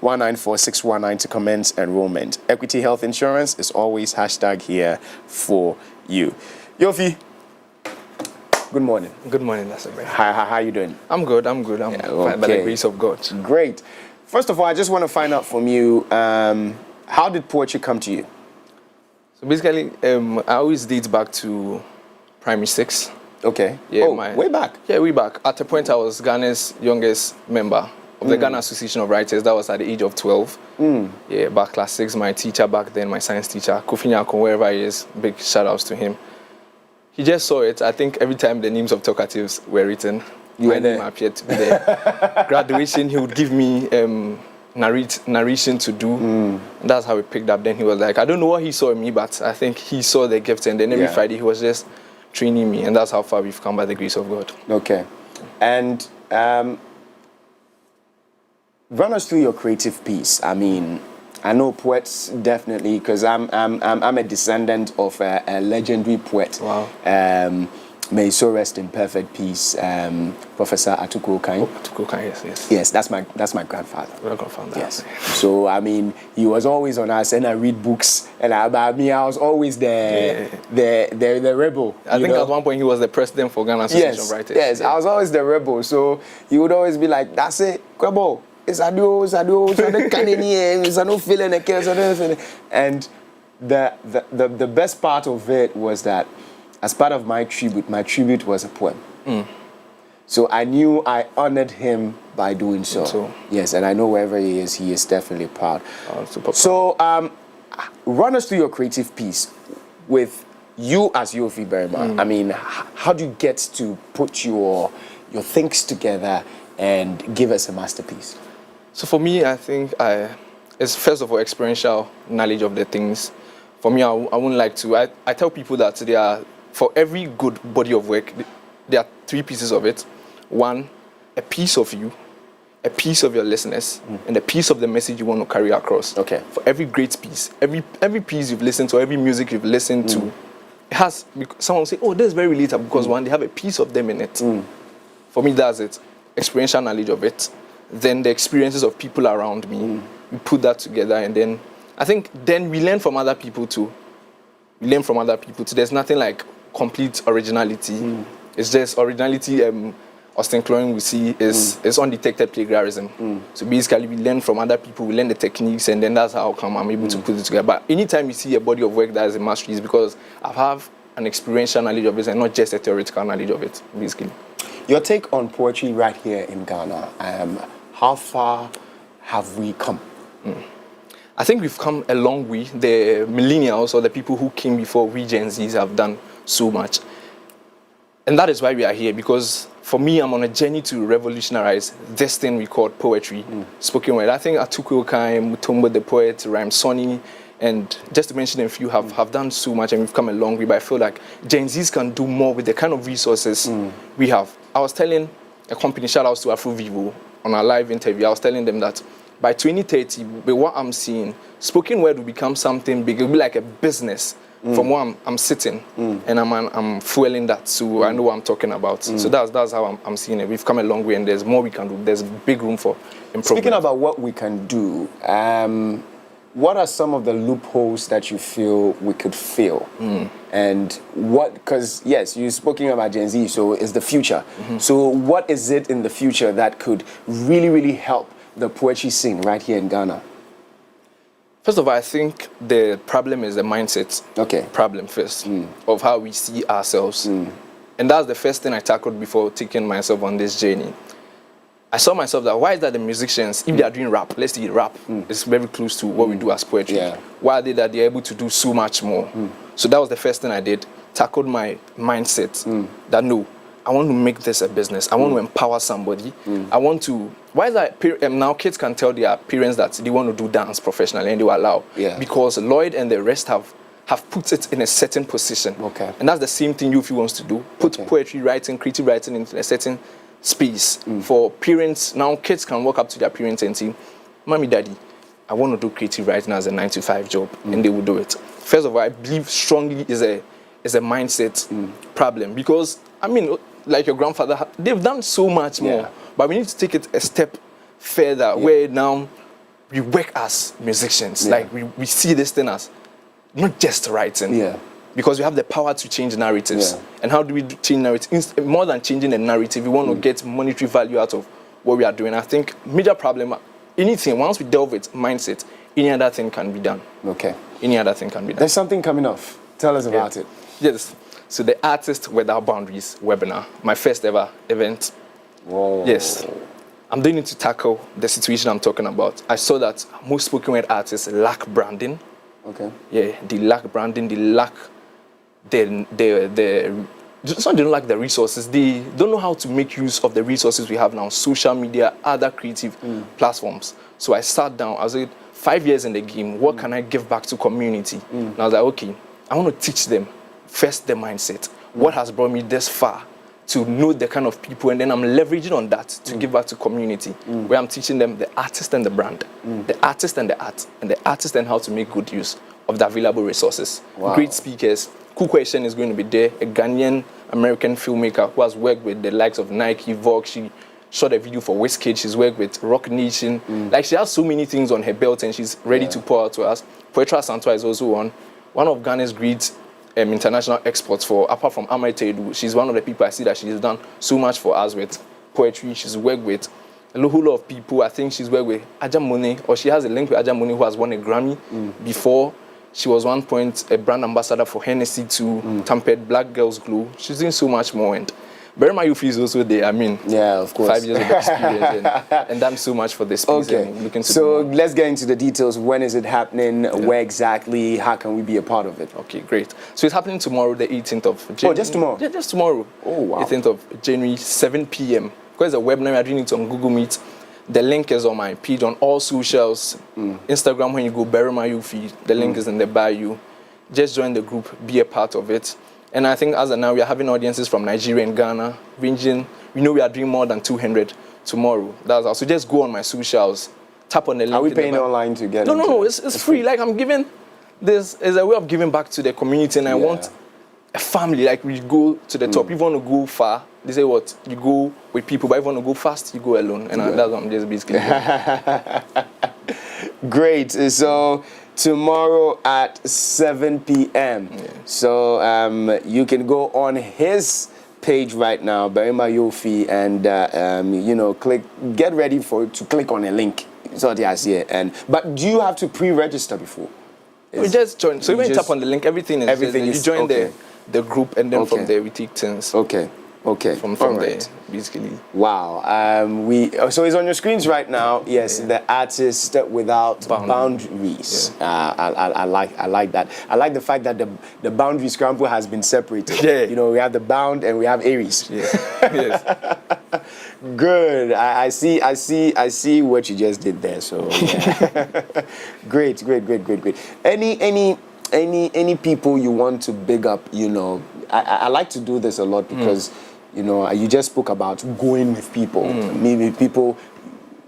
0539-194-619 to commence enrollment. Equity Health Insurance is always #here for you. Yoofi, good morning.
Good morning, that's great.
How you doing?
I'm good. I'm fine by the grace of God.
Great. First of all, I just want to find out from you, how did poetry come to you?
So basically, I always date back to primary 6.
Okay.
Yeah,
way back?
Yeah, way back. At a point, I was Ghana's youngest member of the Ghana Association of Writers. That was at the age of 12. Yeah, back class 6, my teacher back then, my science teacher, Kofi Nyako, wherever he is, big shout outs to him. He just saw it. I think every time the names of talkatives were written, my name appeared to be there. Graduation, he would give me narration to do. And that's how it picked up. Then he was like, I don't know what he saw in me, but I think he saw the gift, and then every Friday he was just training me, and that's how far we've come by the grace of God. Okay.
And run us through your creative piece. I mean, I know poets definitely, because I'm a descendant of a legendary poet.
Wow.
May so rest in perfect peace, Professor Atuku Okan.
Atuku Okan, yes.
Yes, that's my grandfather.
Your grandfather.
Yes. So I mean, he was always on us, and I read books, and I was always the rebel.
I think at one point he was the president for Ghana Association of Writers.
Yes, I was always the rebel. So he would always be like, "That's it, Kwebo. It's adios, I no feeling a case, and the best part of it was that, as part of my tribute was a poem. So I knew I honored him by doing so. Yes, and I know wherever he is definitely proud. So run us through your creative piece with you as Yoofi Barima. I mean, how do you get to put your things together and give us a masterpiece?
So for me, I think it's first of all experiential knowledge of the things. For me, I wouldn't like to. I tell people that for every good body of work, there are 3 pieces of it. 1, a piece of you, a piece of your listeners, and a piece of the message you want to carry across.
Okay.
For every great piece, every piece you've listened to, every music you've listened to, it has. Someone will say, "Oh, this is very relatable," because one, they have a piece of them in it. For me, that's it. Experiential knowledge of it. Then the experiences of people around me. We put that together, and then I think then we learn from other people too. There's nothing like complete originality. It's just originality. Austin Klein we see is undetected plagiarism. So basically we learn from other people, we learn the techniques, and then that's how come I'm able to put it together. But anytime you see a body of work that is a mastery, is because I have an experiential knowledge of it and not just a theoretical knowledge of it, basically.
Your take on poetry right here in Ghana, how far have we come?
I think we've come a long way. The millennials, or the people who came before we Gen Zs, have done so much. And that is why we are here, because for me, I'm on a journey to revolutionize this thing we call poetry, spoken word. I think Atuku Okan, Mutombo the poet, Rhyme Sonny, and just to mention a few, have done so much, and we've come a long way. But I feel like Gen Zs can do more with the kind of resources we have. I was telling a company, shout outs to Afro Vivo, on our live interview, I was telling them that by 2030, with what I'm seeing, spoken word will become something big. It will be like a business.
from where I'm sitting, and I'm fueling that, so I know what I'm talking about. So that's how I'm seeing it. We've come a long way, and there's more we can do. There's big room for improvement.
Speaking about what we can do, what are some of the loopholes that you feel we could fill? And what, because yes, you're speaking about Gen Z, so it's the future. So what is it in the future that could really, really help the poetry scene right here in Ghana?
First of all, I think the problem is the mindset problem first, of how we see ourselves. And that's the first thing I tackled before taking myself on this journey. I saw myself that, why is that the musicians, if they are doing rap, let's say rap, it's very close to what we do as poetry. Why are they that they're able to do so much more? So that was the first thing I did, tackled my mindset, that no, I want to make this a business. I want to empower somebody. I want to, why is that, now kids can tell their parents that they want to do dance professionally and they will allow. Because Lloyd and the rest have put it in a certain position. And that's the same thing Yoofi wants to do, put poetry writing, creative writing into a certain space for parents. Now kids can walk up to their parents and say, Mommy, Daddy, I want to do creative writing as a 9-to-5 job, and they will do it. First of all, I believe strongly is a mindset problem, because I mean, like your grandfather, they've done so much more, but we need to take it a step further, where now we work as musicians. Like we see this thing as not just writing, because we have the power to change narratives. And how do we change narratives? More than changing a narrative, we want to get monetary value out of what we are doing. I think major problem, anything, once we delve with mindset, any other thing can be done. Any other thing can be done.
There's something coming off. Tell us about it.
Yes. So the Artist Without Boundaries webinar, my first ever event. Yes. I'm doing it to tackle the situation I'm talking about. I saw that most spoken word artists lack branding. They lack branding, they lack it's not they don't lack the resources, they don't know how to make use of the resources we have now, social media, other creative platforms. So I sat down, I was like, 5 years in the game, what can I give back to community? And I was like, okay, I want to teach them first the mindset. What has brought me this far? To know the kind of people, and then I'm leveraging on that to give back to community, where I'm teaching them the artist and the brand, the artist and the art, and the artist and how to make good use of the available resources. Great speakers. Kukweshen is going to be there, a Ghanaian American filmmaker who has worked with the likes of Nike, Vogue. She shot a video for Wizkid. She's worked with Rock Nation. Like, she has so many things on her belt, and she's ready to pour out to us. Poetra Santua is also one of Ghana's great international exports for, apart from Amaitedu. She's one of the people I see that she's done so much for us with poetry. She's worked with a whole lot of people. I think she's worked with Ajamone, or she has a link with Ajamone, who has won a Grammy before. She was one point a brand ambassador for Hennessy to Tamped Black Girls Glue. She's doing so much more. And Barima Yoofi is also there. I mean,
of course.
5 years of experience and done so much for this space.
So let's get into the details. When is it happening? Where exactly? How can we be a part of it?
Okay, great. So it's happening tomorrow, the 18th of January.
Oh, just tomorrow?
Yeah, just tomorrow.
Oh, wow.
18th of January, 7 p.m. Because it's a webinar, we are doing it on Google Meet. The link is on my page on all socials. Instagram, when you go Barima Yoofi, the link is in the bio. Just join the group, be a part of it. And I think as of now, we are having audiences from Nigeria and Ghana, ranging, we know we are doing more than 200 tomorrow. That's also, just go on my socials, tap on the link.
Are we paying online to get
No, it's free. Like, I'm giving, this is a way of giving back to the community, and I want a family, like, we go to the top. If you want to go far, they say what? You go with people, but if you want to go fast, you go alone. And that's what I'm just basically doing.
Great. So tomorrow at 7 p.m. So you can go on his page right now, Barima Yoofi, and click. Get ready to click on a link. So that's here. But do you have to pre-register before?
We just join. So when you tap on the link, everything is you join the group, and then from there we take turns. From there, basically.
Wow. So it's on your screens right now. Yes, the Artist Without Boundaries. I like that. I like the fact that the boundary scramble has been separated. We have the bound and we have Aries.
Yes.
Good. I see what you just did there. So great. Any people you want to big up? I like to do this a lot because you just spoke about going with people. Maybe people,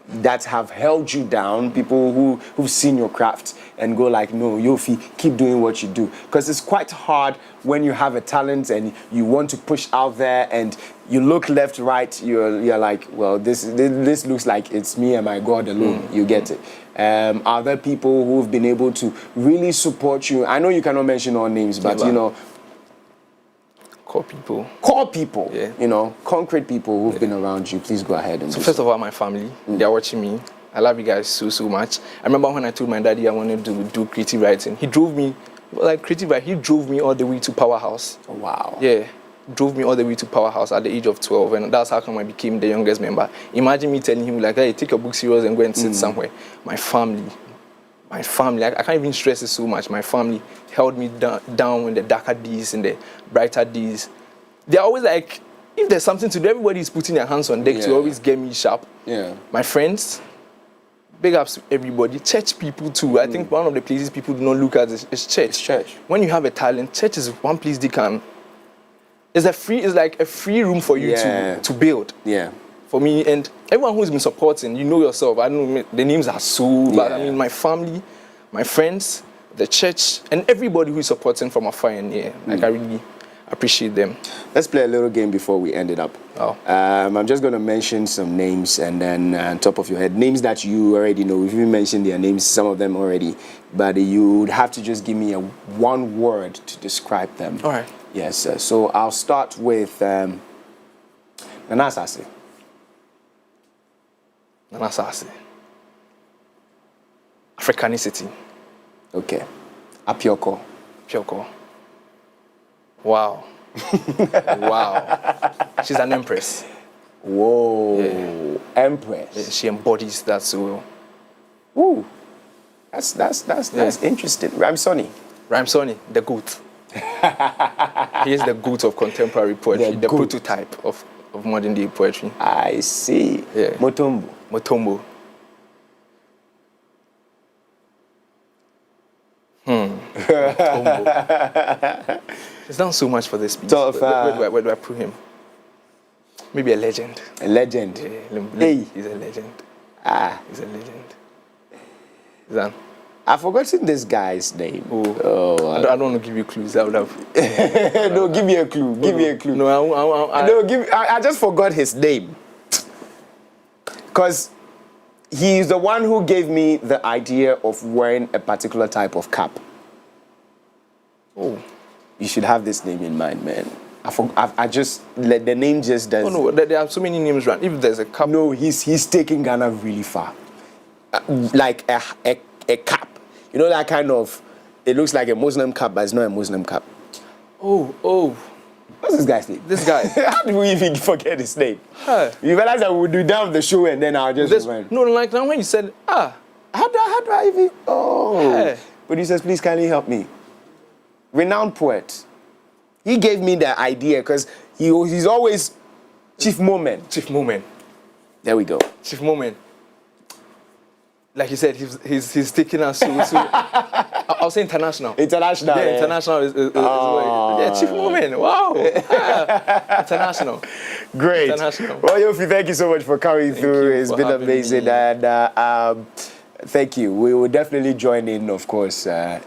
that have held you down, people who've seen your craft and go like, no, Yoofi, keep doing what you do. Because it's quite hard when you have a talent and you want to push out there and you look left, right, you're like, well, this looks like it's me and my God alone. You get it. Are there people who've been able to really support you? I know you cannot mention all names, but you know,
core people,
yeah. You know, concrete people who've been around you. Please go ahead and
so first of all, my family, they're watching me. I love you guys so much. I remember when I told my daddy I wanted to do creative writing, he drove me, like creative writing, he drove me all the way to Powerhouse.
Oh, wow.
Yeah, drove me all the way to Powerhouse at the age of 12, and that's how come I became the youngest member. Imagine me telling him like, hey, take your book serious and go and sit somewhere. My family, I can't even stress it so much. My family held me down in the darker days and the brighter days. They're always like, if there's something to do, everybody's putting their hands on deck to always get me sharp.
Yeah.
My friends, big ups to everybody. Church people too. I think one of the places people do not look at is church.
It's church.
When you have a talent, church is one place they can. It's like a free room for you to build.
Yeah.
For me, and everyone who's been supporting, you know yourself. I don't know, the names are so, but I mean, my family, my friends, the church, and everybody who's supporting from afar and near. Like, I really appreciate them.
Let's play a little game before we end it up.
Oh.
I'm just going to mention some names, and then on top of your head, names that you already know. We've even mentioned their names, some of them already, but you would have to just give me one word to describe them.
All right.
Yes, sir. So I'll start with Nanasase.
Nanasase. Africanicity.
Okay. Apioko.
Apioko. Wow. Wow. She's an empress.
Whoa.
Yeah.
Empress.
Yeah, she embodies that so well.
Ooh. That's interesting. Ramsoni.
Ramsoni, the goat. He is the goat of contemporary poetry, the prototype of modern day poetry.
I see.
Yeah.
Motombo.
Motombo. Motombo. He's done so much for this piece.
So
where do I put him? Maybe a legend.
A legend.
Yeah,
hey.
He's a legend. He's a legend. Zan.
I've forgotten this guy's name.
I don't want to give you clues. I would have.
No, give me a clue. Give me a clue.
No,
I just forgot his name. Because he's the one who gave me the idea of wearing a particular type of cap.
Oh.
You should have this name in mind, man. The name just doesn't.
Oh no, there are so many names around. If there's a cap.
No, he's taking Ghana really far. Like a cap. You know that kind of, it looks like a Muslim cap, but it's not a Muslim cap.
Oh.
What's this guy's name?
This guy.
How did we even forget his name?
Huh.
You realize that we'll do down the show and then I'll just
No, like now when you said,
how do I even,
Hey.
Producers, please kindly help me. Renowned poet. He gave me the idea because he's always Chief Moment.
Chief Moment.
There we go.
Chief Moment. Like you said, he's taking us so I'll say international.
International.
Yeah, international is yeah, Chief Moment. Wow. International.
Great.
International.
Well, Yoofi, thank you so much for coming through. It's been amazing. And thank you. We will definitely join in, of course, this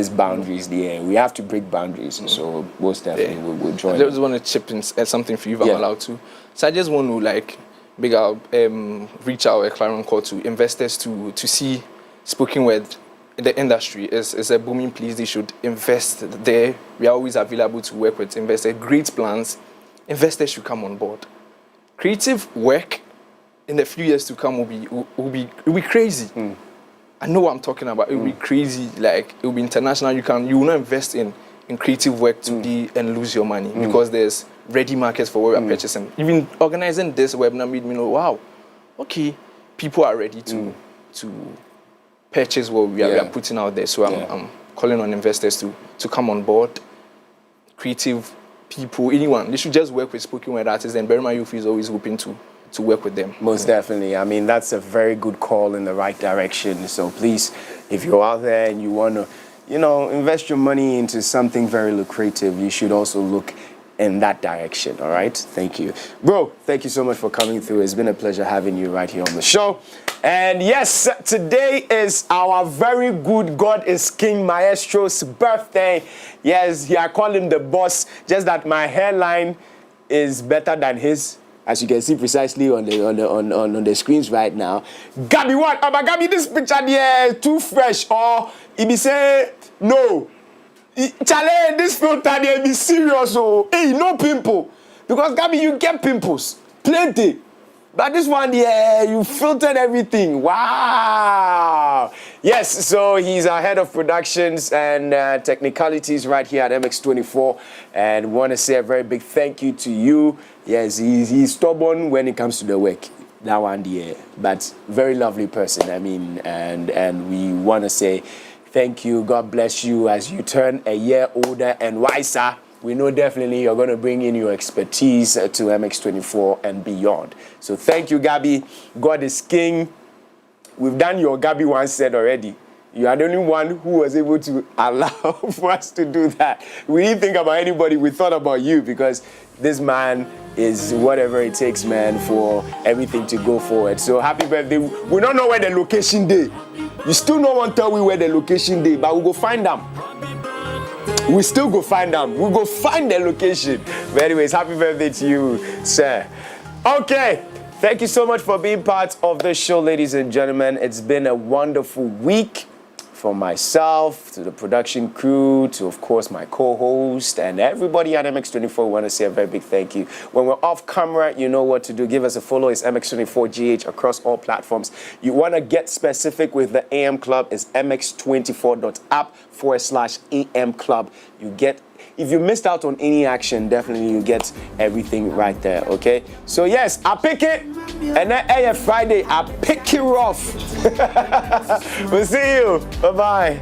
boundaries. Yeah, we have to break boundaries. So most definitely we'll join.
I just want to chip in something for you if I'm allowed to. So I just want to reach out a clarion call to investors to see spoken word in the industry is a booming place. They should invest there. We are always available to work with investors. Great plans. Investors should come on board. Creative work in the few years to come will be crazy. I know what I'm talking about. It will be crazy. Like it will be international. You will not invest in creative work today and lose your money because there's ready markets for what we're purchasing. Even organizing this webinar made me know, wow, okay, people are ready to purchase what we are putting out there. So I'm calling on investors to come on board. Creative people, anyone, they should just work with spoken word artists, and Barima Yoofi is always hoping to work with them.
Most definitely. I mean, that's a very good call in the right direction. So please, if you're out there and you want to, invest your money into something very lucrative, you should also look in that direction. All right, thank you, bro. Thank you so much for coming through. It's been a pleasure having you right here on the show. And yes, today is our very good God is King Maestro's birthday. Yes, I call him the boss. Just that my hairline is better than his, as you can see precisely on the screens right now. Gabi, what? But Gabi, this picture there too fresh, or he be say no. Chale, this filter there be serious, oh. Hey, no pimple, because Gabi, you get pimples plenty. But this one, yeah, you filtered everything. Wow. Yes, so he's our head of productions and technicalities right here at MX24. And want to say a very big thank you to you. Yes, he's stubborn when it comes to the work. That one, yeah. But very lovely person, I mean. And we want to say thank you. God bless you as you turn a year older and wiser. We know definitely you're going to bring in your expertise to MX24 and beyond. So thank you, Gabi. God is King. We've done your Gabi one set already. You are the only one who was able to allow for us to do that. We didn't think about anybody. We thought about you because this man is whatever it takes, man, for everything to go forward. So happy birthday. We don't know where the location day. You still no one tell me where the location day, but we'll go find them. We still go find them. We'll go find the location. But anyways, happy birthday to you, sir. Okay. Thank you so much for being part of the show, ladies and gentlemen. It's been a wonderful week. From myself to the production crew to, of course, my co-host and everybody at MX24, we want to say a very big thank you. When we're off camera, you know what to do. Give us a follow. It's MX24GH across all platforms. You want to get specific with the AM Club. It's mx24.app/AM Club. You get, if you missed out on any action, definitely you get everything right there, okay? So yes, I pick it, and then AF Friday, I pick you off. We'll see you. Bye-bye.